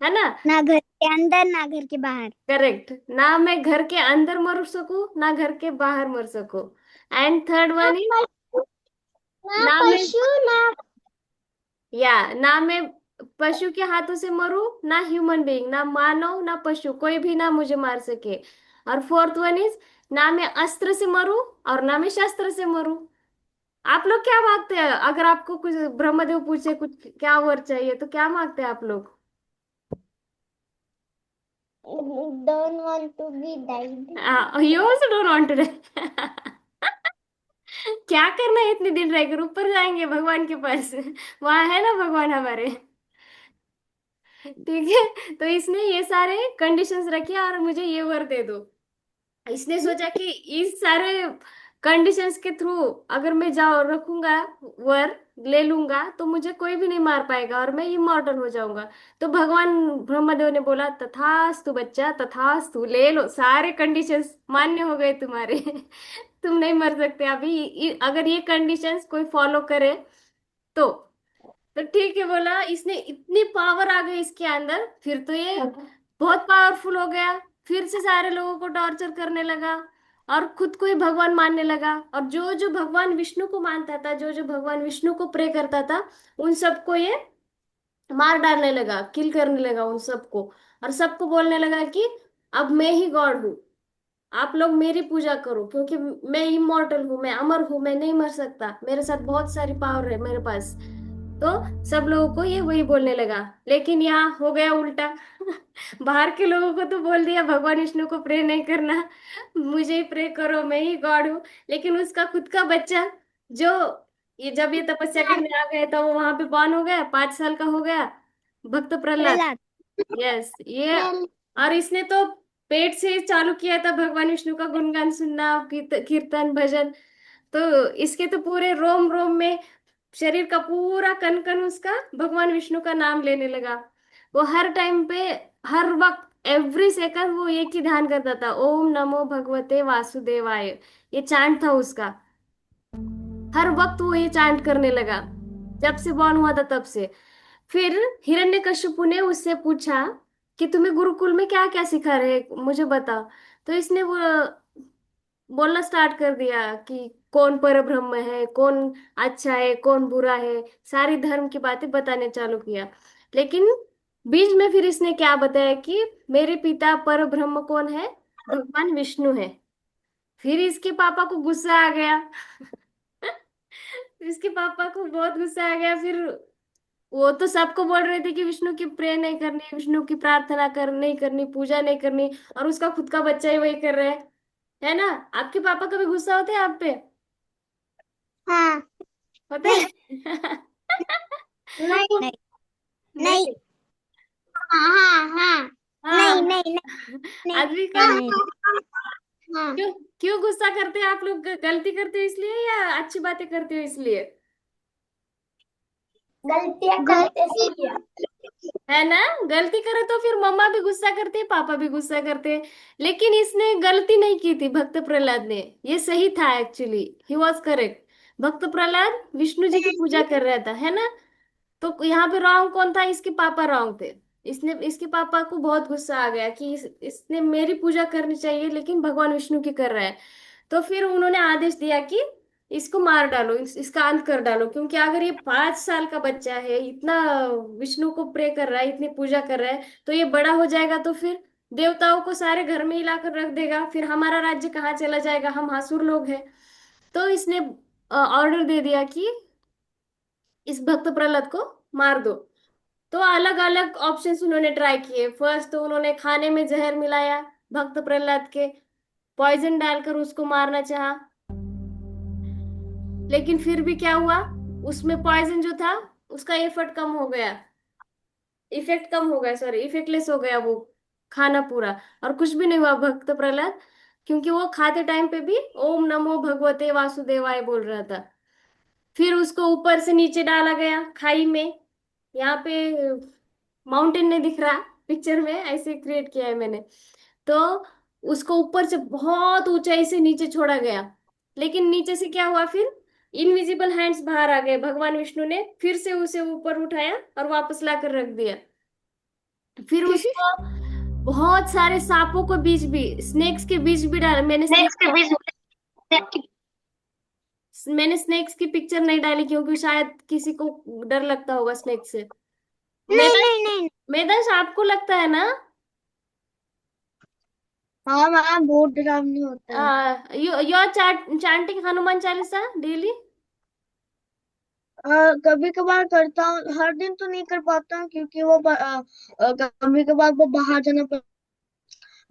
है ना? ना घर के अंदर ना घर के बाहर। करेक्ट। ना मैं घर के अंदर मर सकूं, ना घर के बाहर मर सकूं। एंड थर्ड ना वन इज, पशु, ना ना मैं, पशु, ना या ना मैं पशु के हाथों से मरूं, ना ह्यूमन बीइंग, ना मानव ना पशु, कोई भी ना मुझे मार सके। और फोर्थ वन इज, ना मैं अस्त्र से मरूं और ना मैं शस्त्र से मरूं। आप लोग क्या मांगते हैं? अगर आपको कुछ ब्रह्मदेव पूछे कुछ क्या वर चाहिए, तो क्या मांगते हैं आप लोग? don't want to be died. You also don't want to. क्या करना है इतने दिन रहकर? ऊपर जाएंगे भगवान के पास, वहां है ना भगवान हमारे। ठीक है, तो इसने ये सारे कंडीशंस रखे और मुझे ये वर दे दो। इसने सोचा कि इस सारे कंडीशंस के थ्रू अगर मैं जाओ रखूंगा, वर ले लूंगा, तो मुझे कोई भी नहीं मार पाएगा और मैं इमॉर्टल हो जाऊंगा। तो भगवान ब्रह्मदेव ने बोला, तथास्तु बच्चा, तथास्तु, ले लो, सारे कंडीशंस मान्य हो गए तुम्हारे। तुम नहीं मर सकते अभी, अगर ये कंडीशंस कोई फॉलो करे तो। तो ठीक है बोला, इसने इतनी पावर आ गई इसके अंदर, फिर तो ये बहुत पावरफुल हो गया। फिर से सारे लोगों को टॉर्चर करने लगा और खुद को ही भगवान मानने लगा। और जो जो भगवान विष्णु को मानता था, जो जो भगवान विष्णु को प्रे करता था, उन सबको ये मार डालने लगा, किल करने लगा उन सबको। और सबको बोलने लगा कि अब मैं ही गॉड हूँ, आप लोग मेरी पूजा करो, क्योंकि मैं इमॉर्टल हूँ, मैं अमर हूँ, मैं नहीं मर सकता, मेरे साथ बहुत सारी पावर है मेरे पास। तो सब लोगों को ये वही बोलने लगा। लेकिन यहाँ हो गया उल्टा। बाहर के लोगों को तो बोल दिया भगवान विष्णु को प्रे नहीं करना, मुझे ही प्रे करो, मैं ही गॉड हूँ। लेकिन उसका खुद का बच्चा, जो ये जब ये तपस्या करने आ गया था, वो वहां पे बॉर्न हो गया, 5 साल का हो गया, भक्त प्रहलाद। प्रहलाद। यस, ये। और इसने तो पेट से ही चालू किया था भगवान विष्णु का गुणगान सुनना, कीर्तन भजन। तो इसके तो पूरे रोम रोम में, शरीर का पूरा कण कण उसका भगवान विष्णु का नाम लेने लगा। वो हर टाइम पे, हर वक्त, एवरी सेकंड वो एक ही ध्यान करता था, ओम नमो भगवते वासुदेवाय। ये चांट था उसका, हर वक्त वो ये चांट करने लगा, जब से बॉर्न हुआ था तब से। फिर हिरण्यकशिपु ने उससे पूछा कि तुम्हें गुरुकुल में क्या क्या सिखा रहे, मुझे बता। तो इसने वो बोलना स्टार्ट कर दिया कि कौन पर ब्रह्म है, कौन अच्छा है, कौन बुरा है, सारी धर्म की बातें बताने चालू किया। लेकिन बीच में फिर इसने क्या बताया कि मेरे पिता पर ब्रह्म कौन है, भगवान विष्णु है। फिर इसके पापा को गुस्सा आ गया। इसके पापा को बहुत गुस्सा आ गया। फिर वो तो सबको बोल रहे थे कि विष्णु की प्रे नहीं करनी, विष्णु की प्रार्थना कर नहीं करनी, पूजा नहीं करनी, और उसका खुद का बच्चा ही वही कर रहा है ना। आपके पापा कभी गुस्सा होते हैं आप पे? हाँ। होते नहीं। हैं? नहीं। नहीं। नहीं। नहीं। हाँ हाँ हाँ। नहीं हाँ। नहीं नहीं। नहीं। अभी का, नहीं नहीं। हाँ। क्यों क्यों गुस्सा करते हैं आप लोग? गलती करते हो इसलिए या अच्छी बातें करते हो इसलिए? गलतियाँ करते सीखिए। है ना। गलती करे तो फिर मम्मा भी गुस्सा करते हैं, पापा भी गुस्सा करते हैं। लेकिन इसने गलती नहीं की थी, भक्त प्रहलाद ने। ये सही था एक्चुअली, ही वॉज करेक्ट। भक्त प्रहलाद विष्णु जी की पूजा कर रहा था, है ना। तो यहाँ पे रॉन्ग कौन था? इसके पापा रॉन्ग थे। इसने, इसके पापा को बहुत गुस्सा आ गया कि इसने मेरी पूजा करनी चाहिए लेकिन भगवान विष्णु की कर रहा है। तो फिर उन्होंने आदेश दिया कि इसको मार डालो, इसका अंत कर डालो, क्योंकि अगर ये 5 साल का बच्चा है, इतना विष्णु को प्रे कर रहा है, इतनी पूजा कर रहा है, तो ये बड़ा हो जाएगा तो फिर देवताओं को सारे घर में ही लाकर रख देगा, फिर हमारा राज्य कहाँ चला जाएगा, हम आसुर लोग हैं। तो इसने ऑर्डर दे दिया कि इस भक्त प्रहलाद को मार दो। तो अलग अलग ऑप्शंस उन्होंने ट्राई किए। फर्स्ट तो उन्होंने खाने में जहर मिलाया भक्त प्रहलाद के, पॉइजन डालकर उसको मारना चाहा। लेकिन फिर भी क्या हुआ, उसमें पॉइजन जो था, उसका एफर्ट कम हो गया, इफेक्ट कम हो गया, सॉरी, इफेक्टलेस हो गया वो खाना पूरा। और कुछ भी नहीं हुआ भक्त प्रहलाद, क्योंकि वो खाते टाइम पे भी ओम नमो भगवते वासुदेवाय बोल रहा था। फिर उसको ऊपर से नीचे डाला गया खाई में। यहाँ पे माउंटेन नहीं दिख रहा, पिक्चर में ऐसे क्रिएट किया है मैंने। तो उसको ऊपर से बहुत ऊंचाई से नीचे छोड़ा गया। लेकिन नीचे से क्या हुआ फिर, इनविजिबल हैंड्स बाहर आ गए, भगवान विष्णु ने फिर से उसे ऊपर उठाया और वापस लाकर रख दिया। फिर उसको बहुत सारे सांपों के बीच भी, स्नेक्स के बीच भी डाला। नेक्स्ट के बीच में। मैंने स्नेक्स की पिक्चर नहीं डाली क्योंकि शायद किसी को डर लगता होगा स्नेक से। नहीं मैदान, नहीं नहीं। मैदान आपको लगता है ना? हाँ हाँ, बहुत डरावनी होता है। You are chanting Hanuman Chalisa daily? कभी कभार करता हूँ, हर दिन तो नहीं कर पाता हूँ क्योंकि वो कभी कभार वो बाहर जाना पड़ता,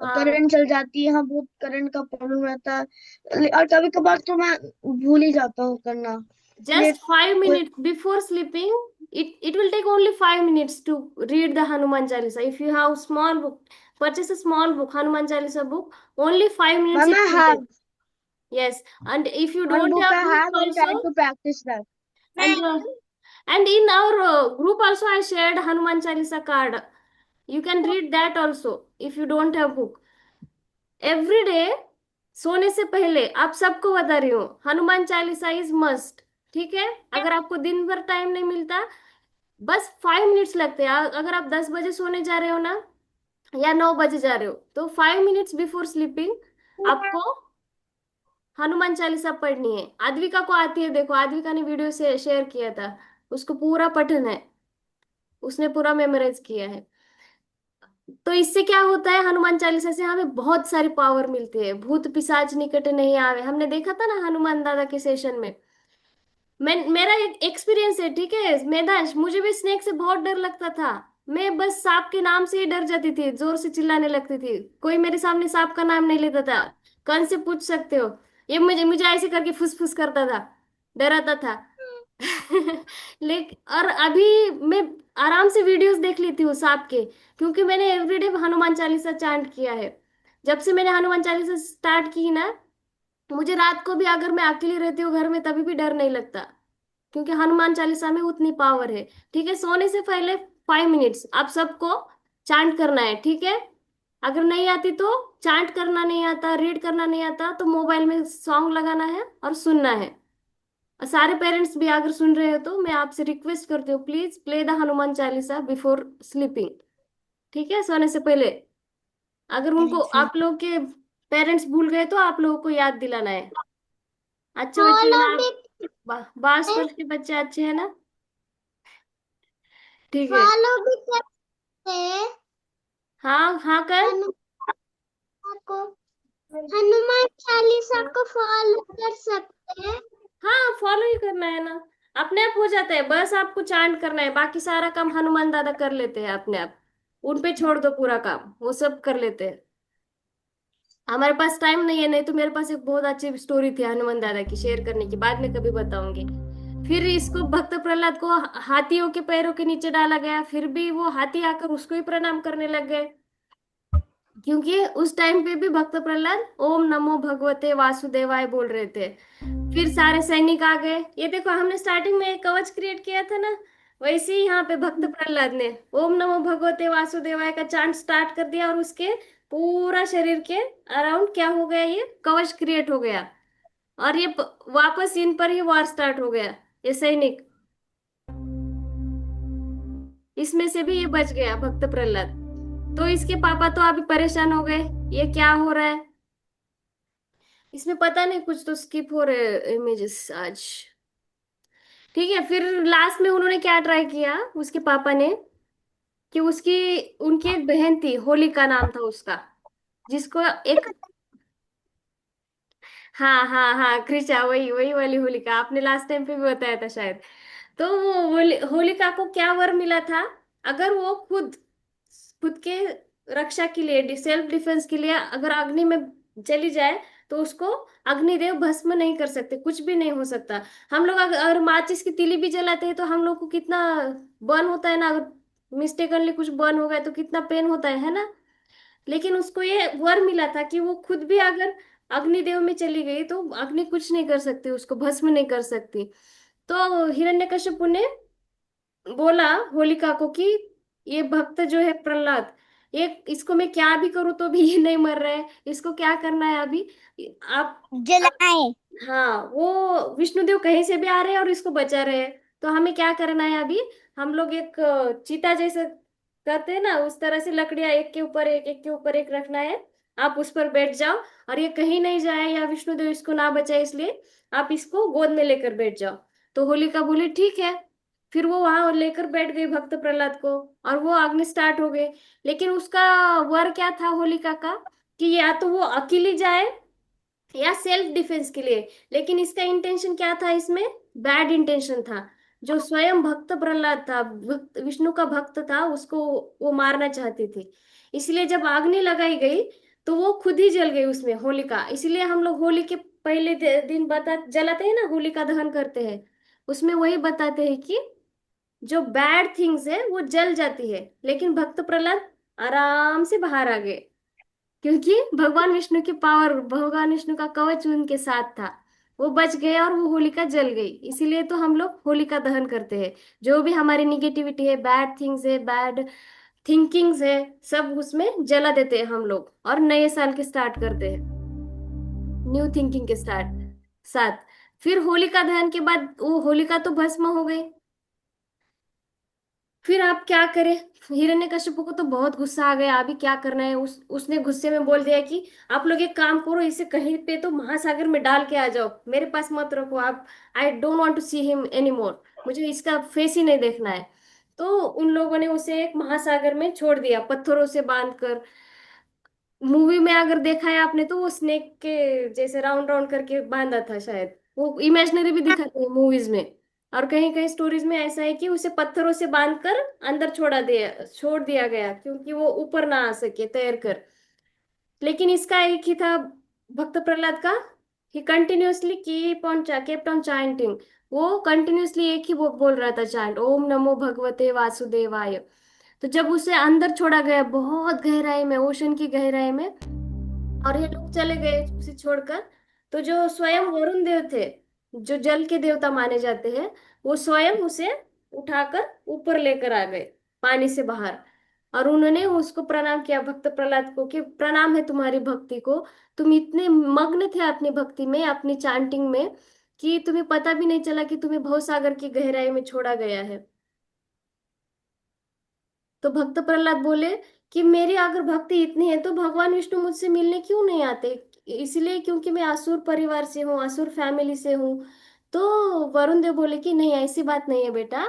हाँ। करंट चल जाती है, हाँ बहुत करंट का प्रॉब्लम रहता है। और कभी कभार तो मैं भूल ही जाता हूँ करना, इसलिए Just 5 minutes before sleeping. It will take only 5 minutes to read the Hanuman Chalisa. If you have small book, purchase a small book, Hanuman Chalisa book. Only 5 minutes it Mama will have take. Yes, and if you one don't book have I book have. I'm also, trying to practice that. and and in our group also I shared Hanuman Chalisa card. You can read that also if you don't have book. Every day सोने से पहले आप सबको बता रही हूँ, Hanuman Chalisa is must. ठीक है, अगर आपको दिन भर टाइम नहीं मिलता, बस 5 मिनट्स लगते हैं। अगर आप 10 बजे सोने जा रहे हो ना, या 9 बजे जा रहे हो, तो 5 मिनट्स बिफोर स्लीपिंग आपको हनुमान चालीसा पढ़नी है। आद्विका को आती है, देखो आद्विका ने वीडियो से शेयर किया था, उसको पूरा पठन है, उसने पूरा मेमोराइज किया है। तो इससे क्या होता है, हनुमान चालीसा से हमें बहुत सारी पावर मिलती है। भूत पिशाच निकट नहीं आवे, हमने देखा था ना हनुमान दादा के सेशन में। मैं, मेरा एक एक्सपीरियंस है, ठीक है मेधांश, मुझे भी स्नेक से बहुत डर लगता था। मैं बस सांप के नाम से ही डर जाती थी, जोर से चिल्लाने लगती थी। कोई मेरे सामने सांप का नाम नहीं लेता था। कौन से पूछ सकते हो, ये मुझे मुझे ऐसे करके फुस फुस करता था, डराता था। लेकिन और अभी मैं आराम से वीडियोस देख लेती हूँ सांप के, क्योंकि मैंने एवरीडे हनुमान चालीसा चांट किया है। जब से मैंने हनुमान चालीसा स्टार्ट की ना, मुझे रात को भी अगर मैं अकेली रहती हूँ घर में तभी भी डर नहीं लगता, क्योंकि हनुमान चालीसा में उतनी पावर है। ठीक है, सोने से पहले 5 मिनट्स आप सबको चांट करना है, ठीक है। अगर नहीं आती तो, चांट करना नहीं आता, रीड करना नहीं आता, तो मोबाइल में सॉन्ग लगाना है और सुनना है। और सारे पेरेंट्स भी अगर सुन रहे हो तो मैं आपसे रिक्वेस्ट करती हूँ, please play the Hanuman Chalisa before sleeping. ठीक है, सोने से पहले। अगर उनको, आप लोग के पेरेंट्स भूल गए तो आप लोगों को याद दिलाना है। अच्छे बच्चे हैं फॉलो ना भी आप? 22 वर्ष के बच्चे अच्छे हैं ना? ठीक है। फॉलो भी करते हैं हाँ हाँ कर। हनुमान को। हनुमान चालीसा को फॉलो कर सकते हैं। हाँ, फॉलो ही करना है ना, अपने आप हो जाता है। बस आपको चांट करना है, बाकी सारा काम हनुमान दादा कर लेते हैं अपने आप। उन पे छोड़ दो पूरा काम, वो सब कर लेते हैं। हमारे पास टाइम नहीं है, नहीं तो मेरे पास एक बहुत अच्छी स्टोरी थी हनुमान दादा की शेयर करने की, बाद में कभी बताऊंगी। फिर इसको भक्त प्रहलाद को हाथियों के पैरों के नीचे डाला गया, फिर भी वो हाथी आकर उसको ही प्रणाम करने लग गए, क्योंकि उस टाइम पे भी भक्त प्रहलाद ओम नमो भगवते वासुदेवाय बोल रहे थे। फिर सारे सैनिक आ गए। ये देखो, हमने स्टार्टिंग में एक कवच क्रिएट किया था ना, वैसे ही यहाँ पे भक्त प्रहलाद ने ओम नमो भगवते वासुदेवाय का चांट स्टार्ट कर दिया, और उसके पूरा शरीर के अराउंड क्या हो गया, ये कवच क्रिएट हो गया। और ये वापस इन पर ही वार स्टार्ट हो गया। ये सैनिक, इसमें से भी ये बच गया भक्त प्रहलाद। तो इसके पापा तो अभी परेशान हो गए, ये क्या हो रहा है। इसमें पता नहीं, कुछ तो स्किप हो रहे इमेजेस आज। ठीक है, फिर लास्ट में उन्होंने क्या ट्राई किया, उसके पापा ने, कि उसकी, उनकी एक बहन थी, होलिका नाम था उसका, जिसको एक, हाँ हाँ हाँ कृषा, वही वही वाली होलिका, आपने लास्ट टाइम पे भी बताया था शायद। तो वो होलिका को क्या वर मिला था, अगर वो खुद खुद के रक्षा के लिए, सेल्फ डिफेंस के लिए अगर अग्नि में चली जाए, तो उसको अग्निदेव भस्म नहीं कर सकते, कुछ भी नहीं हो सकता। हम लोग अगर माचिस की तीली भी जलाते हैं तो हम लोग को कितना बर्न होता है ना, अगर मिस्टेकनली कुछ बर्न हो गया तो कितना पेन होता है ना। लेकिन उसको ये वर मिला था कि वो खुद भी अगर अग्निदेव में चली गई तो अग्नि कुछ नहीं कर सकती, उसको भस्म नहीं कर सकती। तो हिरण्यकश्यपु ने बोला होलिका को कि ये भक्त जो है प्रहलाद, ये इसको मैं क्या भी करूं तो भी ये नहीं मर रहा है, इसको क्या करना है अभी, आप जलाएं। हाँ, वो विष्णुदेव कहीं से भी आ रहे हैं और इसको बचा रहे हैं। तो हमें क्या करना है अभी, हम लोग एक चीता जैसे करते हैं ना, उस तरह से लकड़ियां एक के ऊपर एक, एक के ऊपर एक रखना है। आप उस पर बैठ जाओ, और ये कहीं नहीं जाए या विष्णुदेव इसको ना बचाए, इसलिए आप इसको गोद में लेकर बैठ जाओ। तो होलिका बोली ठीक है। फिर वो वहां लेकर बैठ गई भक्त प्रहलाद को, और वो अग्नि स्टार्ट हो गई। लेकिन उसका वर क्या था होलिका का, कि या तो वो अकेली जाए या सेल्फ डिफेंस के लिए। लेकिन इसका इंटेंशन क्या था, इसमें बैड इंटेंशन था। जो स्वयं भक्त प्रहलाद था, भक्त विष्णु का भक्त था, उसको वो मारना चाहती थी। इसलिए जब अग्नि लगाई गई तो वो खुद ही जल गई उसमें होलिका। इसलिए हम लोग होली के पहले दिन बता जलाते हैं ना, होलिका दहन करते हैं, उसमें वही बताते हैं कि जो बैड थिंग्स है वो जल जाती है, लेकिन भक्त प्रहलाद आराम से बाहर आ गए, क्योंकि भगवान विष्णु की पावर, भगवान विष्णु का कवच उनके साथ था। वो बच गए और वो होलिका जल गई। इसीलिए तो हम लोग होलिका दहन करते हैं। जो भी हमारी निगेटिविटी है, बैड थिंग्स है, बैड थिंकिंग्स है, सब उसमें जला देते हैं हम लोग, और नए साल के स्टार्ट करते हैं, न्यू थिंकिंग के स्टार्ट साथ। फिर होलिका दहन के बाद वो होलिका तो भस्म हो गई। फिर आप क्या करें? हिरण्यकशिपु को तो बहुत गुस्सा आ गया, अभी क्या करना है। उसने गुस्से में बोल दिया कि आप लोग एक काम करो, इसे कहीं पे तो महासागर में डाल के आ जाओ, मेरे पास मत रखो आप। I don't want to see him any more, मुझे इसका फेस ही नहीं देखना है। तो उन लोगों ने उसे एक महासागर में छोड़ दिया, पत्थरों से बांध कर। मूवी में अगर देखा है आपने तो वो स्नेक के जैसे राउंड राउंड करके बांधा था शायद, वो इमेजिनरी भी दिखाते हैं मूवीज में। और कहीं कहीं स्टोरीज में ऐसा है कि उसे पत्थरों से बांधकर अंदर छोड़ दिया गया, क्योंकि वो ऊपर ना आ सके तैर कर। लेकिन इसका एक ही था, भक्त प्रहलाद का, ही कंटिन्यूअसली केप्ट ऑन चांटिंग। वो कंटिन्यूअसली एक ही वो बोल रहा था चांट, ओम नमो भगवते वासुदेवाय। तो जब उसे अंदर छोड़ा गया बहुत गहराई में, ओशन की गहराई में, और ये लोग चले गए उसे छोड़कर, तो जो स्वयं वरुण देव थे, जो जल के देवता माने जाते हैं, वो स्वयं उसे उठाकर ऊपर लेकर आ गए पानी से बाहर। और उन्होंने उसको प्रणाम किया, भक्त प्रहलाद को, कि प्रणाम है तुम्हारी भक्ति को। तुम इतने मग्न थे अपनी भक्ति में, अपनी चांटिंग में, कि तुम्हें पता भी नहीं चला कि तुम्हें भवसागर की गहराई में छोड़ा गया है। तो भक्त प्रहलाद बोले कि मेरी अगर भक्ति इतनी है तो भगवान विष्णु मुझसे मिलने क्यों नहीं आते? इसलिए क्योंकि मैं असुर परिवार से हूँ, असुर फैमिली से हूँ। तो वरुण देव बोले कि नहीं, ऐसी बात नहीं है बेटा,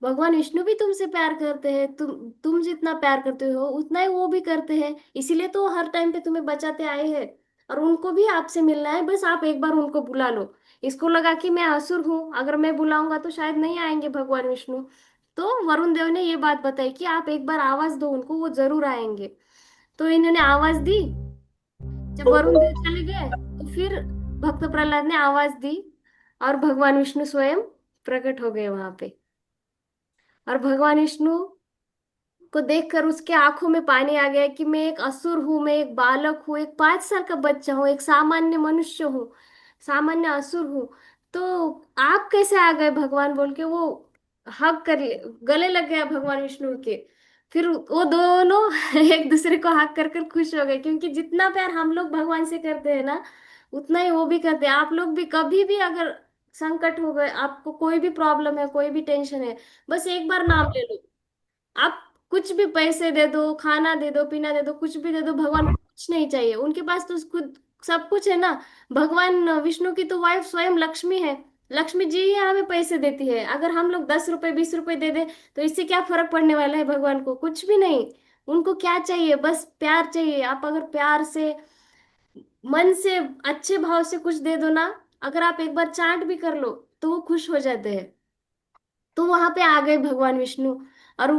भगवान विष्णु भी तुमसे प्यार करते हैं, तुम जितना प्यार करते हो उतना ही वो भी करते हैं, इसीलिए तो हर टाइम पे तुम्हें बचाते आए हैं। और उनको भी आपसे मिलना है, बस आप एक बार उनको बुला लो। इसको लगा कि मैं असुर हूँ, अगर मैं बुलाऊंगा तो शायद नहीं आएंगे भगवान विष्णु। तो वरुण देव ने ये बात बताई कि आप एक बार आवाज दो उनको, वो जरूर आएंगे। तो इन्होंने आवाज दी। जब वरुण देव चले गए तो फिर भक्त प्रहलाद ने आवाज दी, और भगवान विष्णु स्वयं प्रकट हो गए वहां पे। और भगवान विष्णु को देखकर उसके आंखों में पानी आ गया कि मैं एक असुर हूँ, मैं एक बालक हूँ, एक 5 साल का बच्चा हूँ, एक सामान्य मनुष्य हूँ, सामान्य असुर हूँ। तो आप कैसे आ गए भगवान, बोल के वो गले लग गया भगवान विष्णु के। फिर वो दोनों एक दूसरे को हक कर कर खुश हो गए, क्योंकि जितना प्यार हम लोग भगवान से करते हैं ना, उतना ही वो भी करते हैं। आप लोग भी कभी भी अगर संकट हो गए, आपको कोई भी प्रॉब्लम है, कोई भी टेंशन है, बस एक बार नाम ले लो। आप कुछ भी पैसे दे दो, खाना दे दो, पीना दे दो, कुछ भी दे दो, भगवान को कुछ नहीं चाहिए, उनके पास तो खुद सब कुछ है ना। भगवान विष्णु की तो वाइफ स्वयं लक्ष्मी है। लक्ष्मी जी ही हमें पैसे देती है। अगर हम लोग 10 रुपए 20 रुपए दे दे तो इससे क्या फर्क पड़ने वाला है भगवान को? कुछ भी नहीं। उनको क्या चाहिए? बस प्यार चाहिए। आप अगर प्यार से, मन से, अच्छे भाव से कुछ दे दो ना, अगर आप एक बार चांट भी कर लो, तो वो खुश हो जाते हैं। तो वहां पे आ गए भगवान विष्णु। और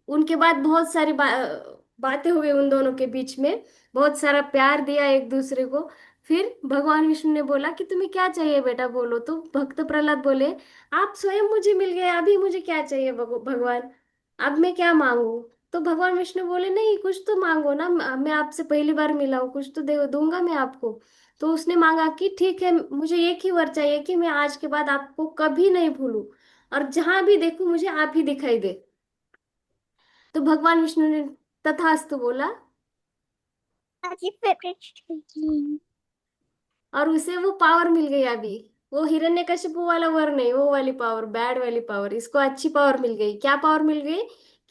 उनके बाद बहुत सारी बातें हो गई उन दोनों के बीच में, बहुत सारा प्यार दिया एक दूसरे को। फिर भगवान विष्णु ने बोला कि तुम्हें क्या चाहिए बेटा, बोलो। तो भक्त प्रहलाद बोले, आप स्वयं मुझे मिल गए, अभी मुझे क्या चाहिए भगवान, अब मैं क्या मांगू? तो भगवान विष्णु बोले, नहीं, कुछ तो मांगो ना, मैं आपसे पहली बार मिला हूँ, कुछ तो दे दूंगा मैं आपको। तो उसने मांगा कि ठीक है, मुझे एक ही वर चाहिए कि मैं आज के बाद आपको कभी नहीं भूलूं, और जहां भी देखूं मुझे आप ही दिखाई दे। तो भगवान विष्णु ने तथास्तु बोला, माझी फेवरेट। और उसे वो पावर मिल गई अभी। वो हिरण्यकशिपु वाला वर नहीं, वो वाली पावर, बैड वाली पावर। इसको अच्छी पावर मिल गई। क्या पावर मिल गई?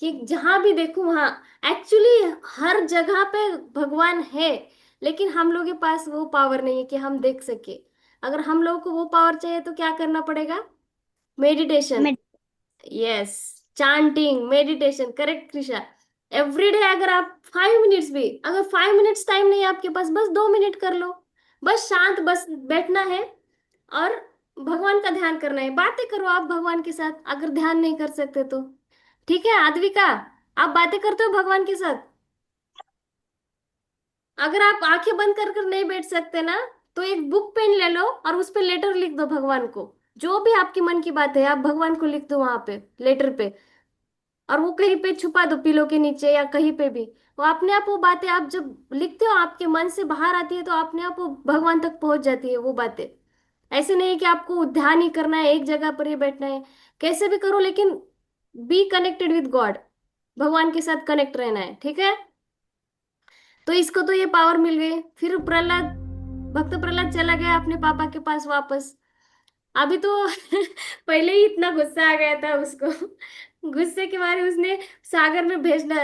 कि जहां भी देखूं वहां, एक्चुअली हर जगह पे भगवान है, लेकिन हम लोगों के पास वो पावर नहीं है कि हम देख सके। अगर हम लोगों को वो पावर चाहिए तो क्या करना पड़ेगा? मेडिटेशन। मैं yes, chanting, meditation, correct Krisha. Everyday अगर आप 5 मिनट्स भी, अगर 5 मिनट्स टाइम नहीं है आपके पास, बस 2 मिनट कर लो। बस शांत, बस बैठना है और भगवान का ध्यान करना है। बातें करो आप भगवान के साथ, अगर ध्यान नहीं कर सकते तो। ठीक है आद्विका, आप बातें करते हो भगवान के साथ? अगर आप आंखें बंद कर कर नहीं बैठ सकते ना, तो एक बुक पेन ले लो और उस पे लेटर लिख दो भगवान को। जो भी आपके मन की बात है आप भगवान को लिख दो वहां पे लेटर पे। और वो कहीं पे छुपा दो, पिलो के नीचे या कहीं पे भी। वो अपने आप वो बातें आप जब लिखते हो आपके मन से बाहर आती है, तो अपने आप वो भगवान तक पहुंच जाती है वो बातें। ऐसे नहीं कि आपको ध्यान ही करना है, एक जगह पर ही बैठना है। कैसे भी करो, लेकिन बी कनेक्टेड विद गॉड, भगवान के साथ कनेक्ट रहना है, ठीक है। तो इसको तो ये पावर मिल गई। फिर प्रहलाद, भक्त प्रहलाद चला गया अपने पापा के पास वापस। अभी तो पहले ही इतना गुस्सा आ गया था उसको। गुस्से के मारे उसने सागर में भेजना,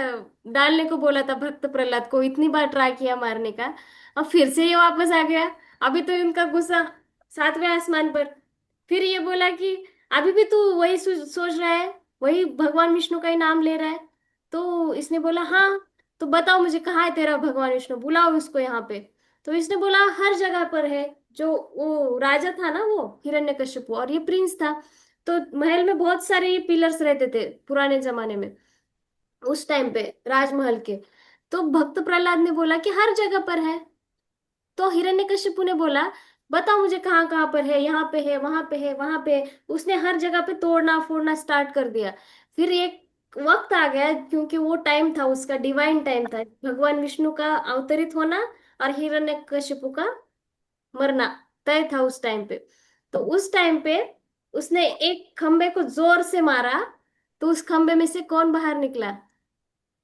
डालने को बोला था भक्त प्रहलाद को, इतनी बार ट्राई किया मारने का, और फिर से ये वापस आ गया। अभी तो इनका गुस्सा सातवें आसमान पर। फिर ये बोला कि अभी भी तू वही सोच रहा है, वही भगवान विष्णु का ही नाम ले रहा है। तो इसने बोला हाँ, तो बताओ मुझे कहाँ है तेरा भगवान विष्णु, बुलाओ उसको यहाँ पे। तो इसने बोला हर जगह पर है। जो वो राजा था ना, वो हिरण्यकशिपु, और ये प्रिंस था। तो महल में बहुत सारे ये पिलर्स रहते थे पुराने जमाने में, उस टाइम पे राजमहल के। तो भक्त प्रहलाद ने बोला कि हर जगह पर है। तो हिरण्यकशिपु ने बोला बताओ मुझे कहाँ कहाँ पर है, यहाँ पे है, वहां पे है, वहां पे है। उसने हर जगह पे तोड़ना फोड़ना स्टार्ट कर दिया। फिर एक वक्त आ गया, क्योंकि वो टाइम था उसका, डिवाइन टाइम था, भगवान विष्णु का अवतरित होना और हिरण्यकशिपु का मरना तय था उस टाइम पे। तो उस टाइम पे उसने एक खंबे को जोर से मारा, तो उस खंबे में से कौन बाहर निकला?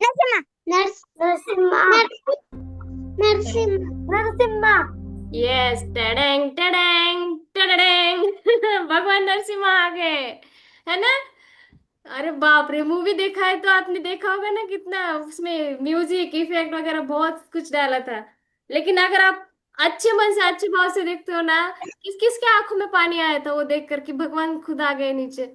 नरसिम्हा। नरसिम्हा। नरसिम्हा। यस, टेडेंग टेडेंग टेडेंग। भगवान नरसिम्हा आ गए, है ना। अरे बाप रे, मूवी देखा है तो आपने देखा होगा ना, कितना उसमें म्यूजिक इफेक्ट वगैरह बहुत कुछ डाला था। लेकिन अगर आप अच्छे मन से अच्छे भाव से देखते हो ना, किस किस के आंखों में पानी आया था वो देख कर कि भगवान खुद आ गए नीचे।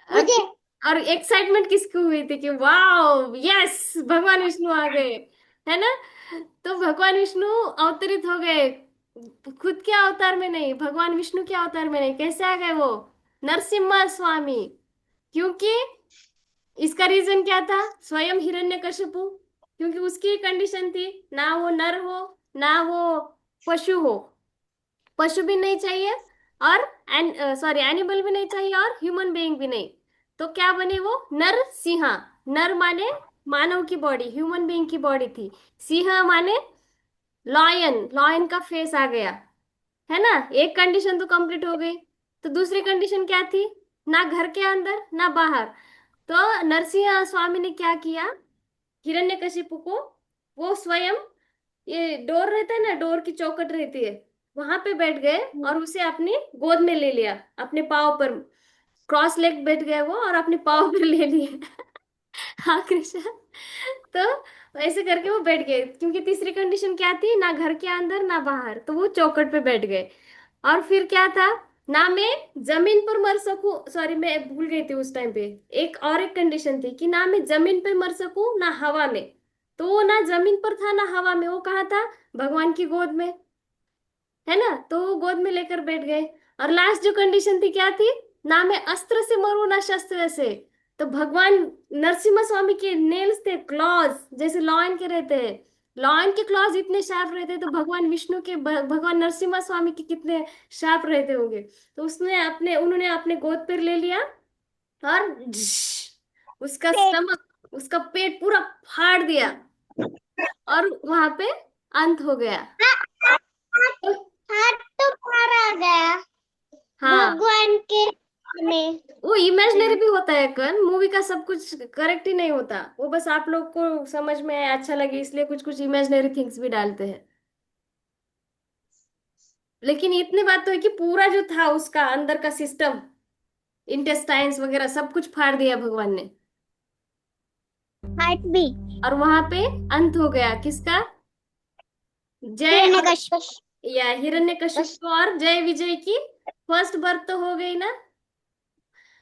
और मुझे। और एक्साइटमेंट किसको हुई थी कि वाओ यस, भगवान विष्णु आ गए, है ना। तो भगवान विष्णु अवतरित हो गए, खुद के अवतार में नहीं, भगवान विष्णु के अवतार में नहीं। कैसे आ गए वो? नरसिम्हा स्वामी। क्योंकि इसका रीजन क्या था? स्वयं हिरण्यकशिपु। क्योंकि उसकी कंडीशन थी, ना वो नर हो, ना वो पशु हो, पशु भी नहीं चाहिए, और सॉरी एनिमल भी नहीं चाहिए, और ह्यूमन बीइंग भी नहीं। तो क्या बने वो? नर सिंह। नर माने मानव की बॉडी, ह्यूमन बीइंग की बॉडी थी। सिंह माने लॉयन, लॉयन का फेस आ गया, है ना। एक कंडीशन तो कंप्लीट हो गई। तो दूसरी कंडीशन क्या थी? ना घर के अंदर ना बाहर। तो नरसिंह स्वामी ने क्या किया, हिरण्यकशिपु को, वो स्वयं, ये डोर रहता है ना, डोर की चौखट रहती है, वहां पे बैठ गए और उसे अपनी गोद में ले लिया, अपने पाँव पर, क्रॉस लेग बैठ गए वो और अपने पाँव पर ले लिए। हाँ कृष्ण। तो ऐसे करके वो बैठ गए, क्योंकि तीसरी कंडीशन क्या थी, ना घर के अंदर ना बाहर, तो वो चौखट पे बैठ गए। और फिर क्या था, ना मैं जमीन पर मर सकूं, सॉरी मैं भूल गई थी उस टाइम पे, एक और एक कंडीशन थी कि ना मैं जमीन पे मर सकूं ना हवा में। तो वो ना जमीन पर था ना हवा में, वो कहाँ था? भगवान की गोद में, है ना। तो वो गोद में लेकर बैठ गए। और लास्ट जो कंडीशन थी क्या थी? ना मैं अस्त्र से मरूं ना शस्त्र से। तो भगवान नरसिम्हा स्वामी के नेल्स थे, क्लॉज जैसे लॉयन के रहते हैं, लॉयन के क्लॉज इतने शार्प रहते हैं, तो भगवान विष्णु के भगवान नरसिम्हा स्वामी के कितने शार्प रहते होंगे। तो उसने अपने उन्होंने अपने गोद पर ले लिया, और उसका पेट। स्टमक, उसका पेट पूरा फाड़ दिया, और वहां पे अंत हो गया। हाथ तो मारा गया हाँ, भगवान के में। वो इमेजिनरी भी होता है कन, मूवी का सब कुछ करेक्ट ही नहीं होता, वो बस आप लोग को समझ में आए, अच्छा लगे, इसलिए कुछ कुछ इमेजिनरी थिंग्स भी डालते हैं। लेकिन इतनी बात तो है कि पूरा जो था उसका अंदर का सिस्टम, इंटेस्टाइन्स वगैरह सब कुछ फाड़ दिया भगवान ने। हार्ट भी। और वहां पे अंत हो गया किसका? जय और, हिरण्यकश्यप। या हिरण्यकशिपु और जय विजय की फर्स्ट बर्थ तो हो गई ना।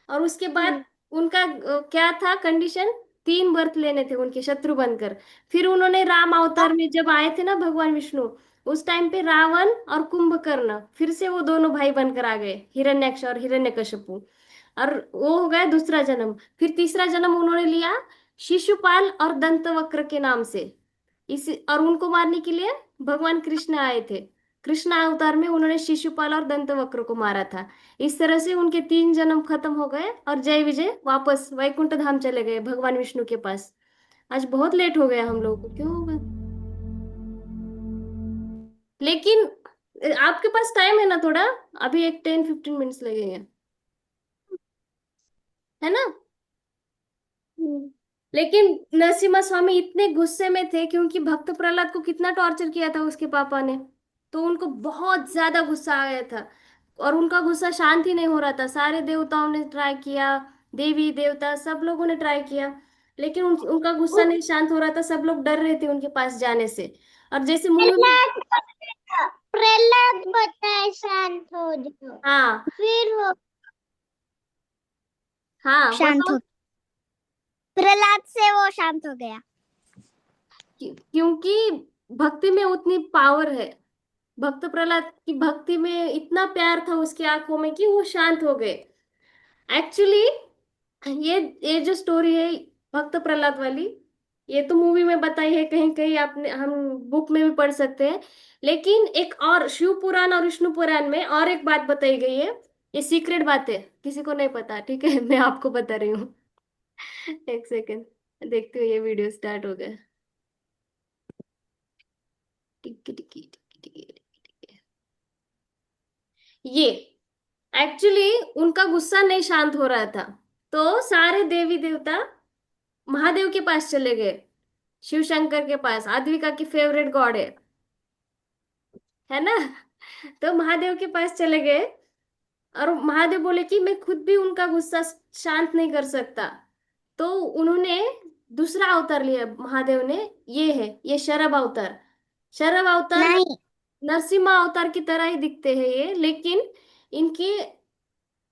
और उसके बाद उनका क्या था कंडीशन? 3 बर्थ लेने थे उनके, शत्रु बनकर। फिर उन्होंने राम अवतार में जब आए थे ना भगवान विष्णु, उस टाइम पे रावण और कुंभकर्ण फिर से वो दोनों भाई बनकर आ गए, हिरण्यक्ष और हिरण्यकशिपु। और वो हो गया दूसरा जन्म। फिर तीसरा जन्म उन्होंने लिया शिशुपाल और दंतवक्र के नाम से। इस और उनको मारने के लिए भगवान कृष्ण आए थे। कृष्ण अवतार में उन्होंने शिशुपाल और दंतवक्र को मारा था। इस तरह से उनके 3 जन्म खत्म हो गए और जय विजय वापस वैकुंठ धाम चले गए भगवान विष्णु के पास। आज बहुत लेट हो गया हम लोगों को, क्यों होगा? लेकिन आपके पास टाइम है ना थोड़ा? अभी एक 10-15 मिनट्स लगेंगे, है ना? लेकिन नरसिम्हा स्वामी इतने गुस्से में थे क्योंकि भक्त प्रहलाद को कितना टॉर्चर किया था उसके पापा ने। तो उनको बहुत ज्यादा गुस्सा आ गया था, और उनका गुस्सा शांत ही नहीं हो रहा था। सारे देवताओं ने ट्राई किया, देवी देवता सब लोगों ने ट्राई किया, लेकिन उनका गुस्सा नहीं शांत हो रहा था। सब लोग डर रहे थे उनके पास जाने से। और जैसे मूवी में, प्रहलाद बताए शांत हो जाओ, हाँ फिर वो हाँ शांत बताओ। हो, प्रहलाद से वो शांत हो गया। क्योंकि भक्ति में उतनी पावर है। भक्त प्रहलाद की भक्ति में इतना प्यार था उसकी आंखों में कि वो शांत हो गए। एक्चुअली ये जो स्टोरी है भक्त प्रहलाद वाली, ये तो मूवी में बताई है, कहीं कहीं आपने हम बुक में भी पढ़ सकते हैं। लेकिन एक और शिव पुराण और विष्णु पुराण में और एक बात बताई गई है। ये सीक्रेट बात है, किसी को नहीं पता, ठीक है? मैं आपको बता रही हूँ। एक सेकेंड, देखते हो ये वीडियो स्टार्ट हो गया। टिकी टिकी टिकी टिकी टिकी। ये एक्चुअली उनका गुस्सा नहीं शांत हो रहा था, तो सारे देवी देवता महादेव के पास चले गए। शिव शंकर के पास, आद्विका की फेवरेट गॉड है ना? तो महादेव के पास चले गए, और महादेव बोले कि मैं खुद भी उनका गुस्सा शांत नहीं कर सकता। तो उन्होंने दूसरा अवतार लिया महादेव ने। ये शरभ अवतार। शरभ अवतार नहीं, नरसिम्हा अवतार की तरह ही दिखते हैं ये, लेकिन इनके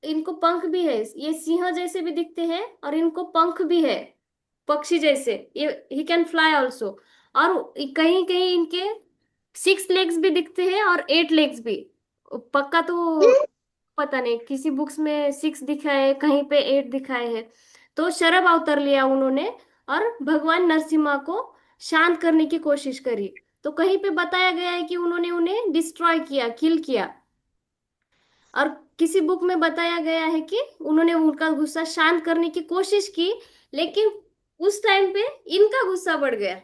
इनको पंख भी है। ये सिंह जैसे भी दिखते हैं और इनको पंख भी है, पक्षी जैसे। ये ही कैन फ्लाई ऑल्सो। और कहीं कहीं इनके 6 लेग्स भी दिखते हैं और 8 लेग्स भी। पक्का तो पता नहीं, किसी बुक्स में 6 दिखाए है, कहीं पे 8 दिखाए है। तो शरभ अवतार लिया उन्होंने और भगवान नरसिम्हा को शांत करने की कोशिश करी। तो कहीं पे बताया गया है कि उन्होंने उन्हें डिस्ट्रॉय किया, किल किया। और किसी बुक में बताया गया है कि उन्होंने उनका गुस्सा शांत करने की कोशिश की, लेकिन उस टाइम पे इनका गुस्सा बढ़ गया।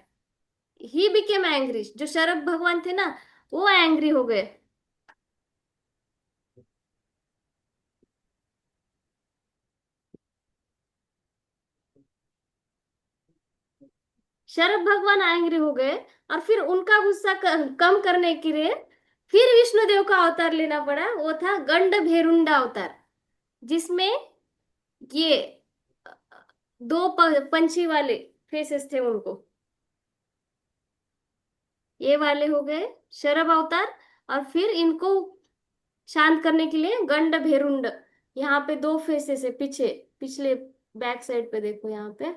He became angry. जो शरभ भगवान थे ना, वो एंग्री हो गए। शरभ भगवान एंग्री हो गए, और फिर उनका गुस्सा कम करने के लिए फिर विष्णुदेव का अवतार लेना पड़ा। वो था गंड भेरुंडा अवतार, जिसमें ये दो पंछी वाले फेसेस थे उनको। ये वाले हो गए शरभ अवतार। और फिर इनको शांत करने के लिए गंड भेरुंड। यहाँ पे 2 फेसेस है पीछे, पिछले बैक साइड पे देखो यहाँ पे।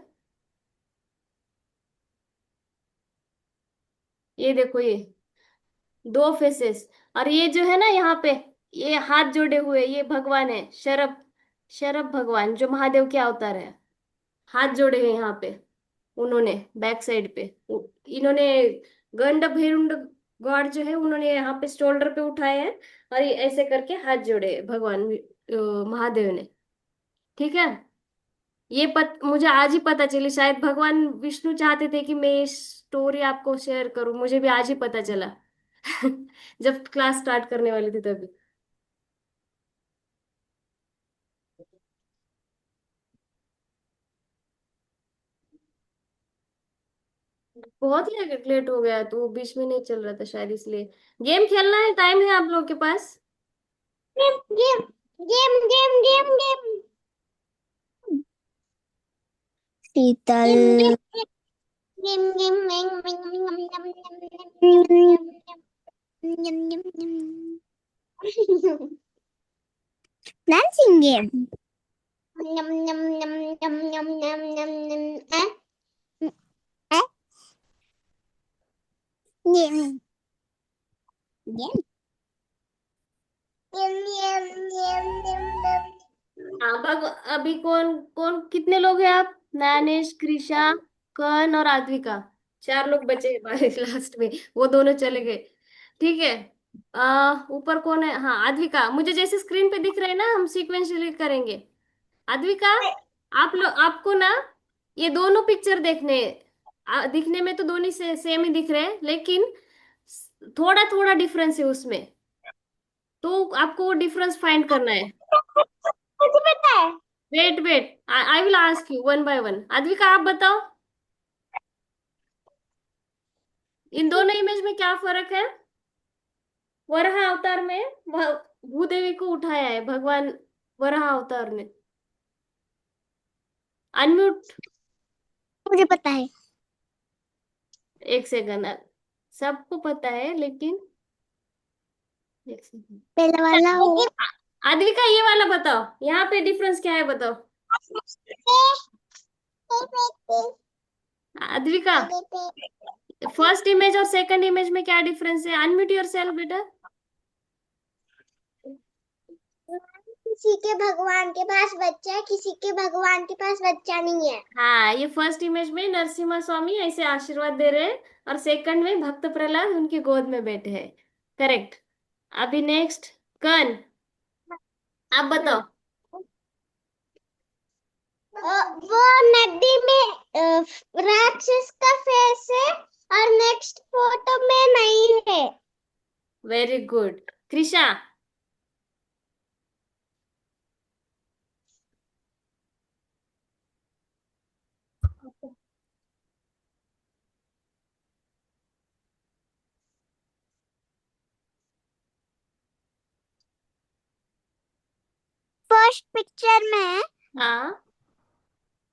ये देखो, ये 2 फेसेस। और ये जो है ना यहाँ पे, ये हाथ जोड़े हुए, ये भगवान है शरभ। शरभ भगवान जो महादेव के अवतार है, हाथ जोड़े हैं यहाँ पे उन्होंने बैक साइड पे। इन्होंने गंड भैरुंड गॉड जो है, उन्होंने यहाँ पे शोल्डर पे उठाए हैं, और ये ऐसे करके हाथ जोड़े हैं भगवान महादेव ने। ठीक है? ये मुझे आज ही पता चली। शायद भगवान विष्णु चाहते थे कि मैं ये स्टोरी आपको शेयर करूं, मुझे भी आज ही पता चला। जब क्लास स्टार्ट करने वाली थी तभी। बहुत लेट लेट हो गया, तो बीच में नहीं चल रहा था शायद, इसलिए। गेम खेलना है, टाइम है आप लोग के पास? Game game game game game game Sheetal game game dancing game game game हाँ अभी कौन कौन कितने लोग हैं आप? मैनेश, कृषा, कर्ण और आद्विका। 4 लोग बचे हमारे लास्ट में, वो दोनों चले गए। ठीक है? ऊपर कौन है? हाँ, अद्विका। मुझे जैसे स्क्रीन पे दिख रहे हैं ना, हम सीक्वेंशियली करेंगे। अद्विका, आप लोग, आपको ना ये दोनों पिक्चर देखने, दिखने में तो दोनों से सेम ही दिख रहे हैं, लेकिन थोड़ा थोड़ा डिफरेंस है उसमें। तो आपको वो डिफरेंस फाइंड करना है। मुझे पता है। Wait wait, I will ask you one by one. Advika, आप बताओ, इन दोनों इमेज में क्या फर्क है? वराह अवतार में भूदेवी को उठाया है भगवान, वराह अवतार ने। अनम्यूट। मुझे पता है। एक सेकंड, सबको पता है लेकिन, एक सेकंड। पहला वाला हो। आद्विका, ये वाला बताओ, यहाँ पे डिफरेंस क्या है बताओ। आद्विका, फर्स्ट इमेज और सेकंड इमेज में क्या डिफरेंस है? अनम्यूट योर सेल्फ बेटा। किसी के भगवान के पास बच्चा है, किसी के भगवान के पास बच्चा नहीं है। हाँ, ये फर्स्ट इमेज में नरसिम्हा स्वामी ऐसे आशीर्वाद दे रहे हैं, और सेकंड में भक्त प्रहलाद उनकी गोद में बैठे हैं। करेक्ट। अभी नेक्स्ट, कर्ण, आप बताओ। वो नदी में राक्षस का फेस है और नेक्स्ट फोटो में नहीं है। Very good. Krisha. First picture में हाँ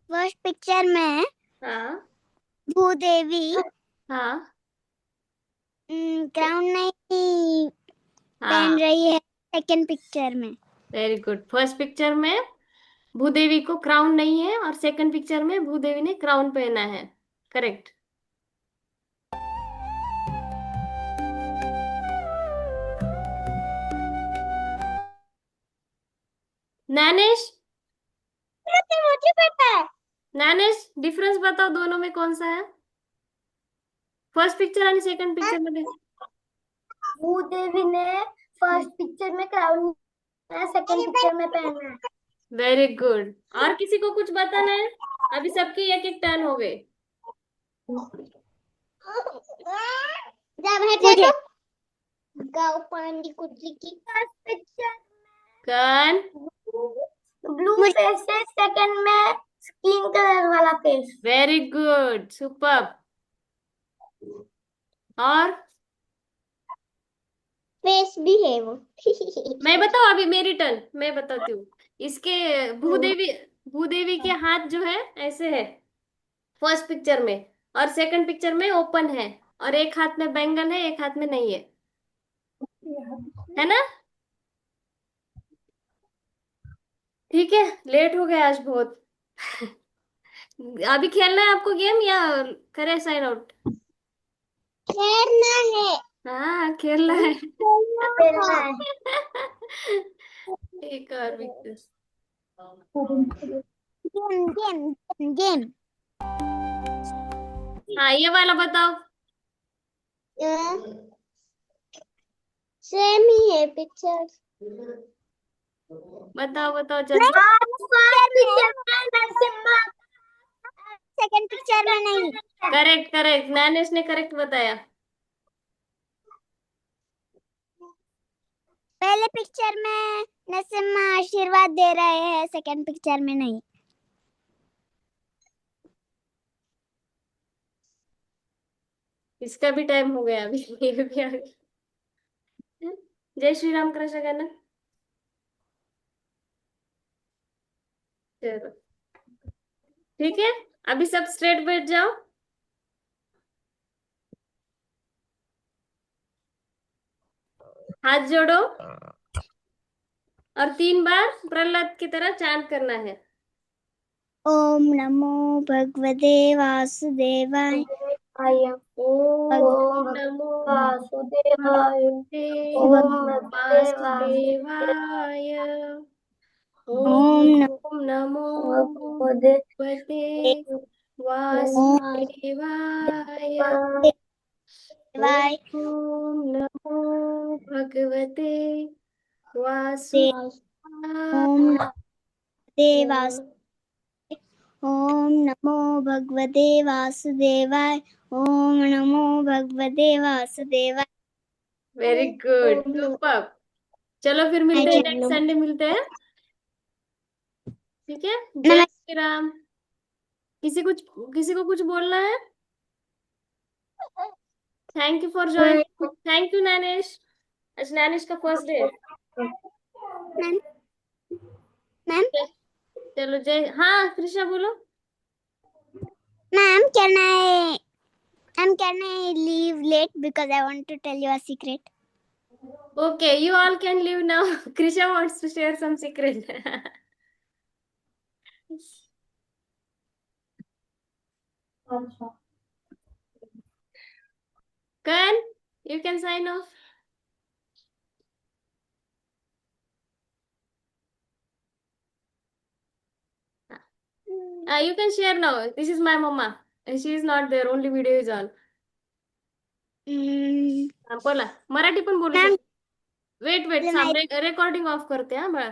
फर्स्ट पिक्चर में हाँ भूदेवी हाँ क्राउन नहीं पहन हाँ, रही है। सेकंड पिक्चर में वेरी गुड। फर्स्ट पिक्चर में भूदेवी को क्राउन नहीं है, और सेकंड पिक्चर में भूदेवी ने क्राउन पहना है। करेक्ट। नैनेश। मुझे पता है। नैनेश, डिफरेंस बताओ दोनों में कौन सा है? फर्स्ट पिक्चर और सेकंड पिक्चर में भूदेवी ने फर्स्ट पिक्चर में क्राउन सेकंड पिक्चर में पहना है। Very good. और किसी को कुछ बताना है? अभी सबकी एक एक टर्न हो गई। जब है देखो गाँव पांडी कुटली की फर्स्ट पिक्चर कौन? ब्लू फेस है, सेकंड में स्किन कलर वाला फेस। Very good, super. और फेस भी है वो। मैं बताऊं, अभी मेरी टर्न, मैं बताती हूँ। इसके भूदेवी, भूदेवी के हाथ जो है ऐसे है फर्स्ट पिक्चर में, और सेकंड पिक्चर में ओपन है, और एक हाथ में बैंगन है, एक हाथ में नहीं है ना? ठीक है, लेट हो गया आज बहुत। अभी खेलना है आपको गेम, या करे साइन आउट? खेलना है। हाँ, खेलना है। खेलना है। एक और wicket. Game game game game. हाँ, ये वाला बताओ। सेम ही है पिक्चर। बताओ बताओ जल्दी। सेकंड पिक्चर में नहीं। करेक्ट करेक्ट, नैनेश ने करेक्ट बताया। पहले पिक्चर में नरसिम्हा आशीर्वाद दे रहे हैं, सेकंड पिक्चर में नहीं। इसका भी टाइम हो गया अभी। ये भी आ गया। जय श्री राम, कृष्ण कहना। चलो, ठीक है, अभी सब स्ट्रेट बैठ जाओ। हाथ जोड़ो, और 3 बार प्रहलाद की तरह चांट करना है। ओम नमो भगवते वासुदेवाय। ओम नमो वासुदेवाय। भगवते वासुदेवाय। ओम ओम नमो भगवते नमो वासुदेवाय। देवाय ओम नमो भगवते दे ओम वासुदेवाय। देवास ओम नमो भगवते वासुदेवाय ओम नमो भगवते वासुदेवाय। Very good, super. चलो फिर मिलते हैं, नेक्स्ट संडे मिलते हैं। ठीक है, जय श्री राम। किसी को कुछ बोलना है? Thank you for joining. Thank you Nainesh. आज नैनेश का फर्स्ट डे। मैम मैम चलो जय। हाँ कृष्णा बोलो। Ma'am can I leave late because I want to tell you a secret? Okay, you all can leave now. Krisha wants to share some secret. अच्छा Karan, you can sign off. You can share now. This is my mama. She is not there. Only video is on. बोला. मराठी पण बोलू ma'am शकते. Wait wait थांब. Recording of करते हा बाळा.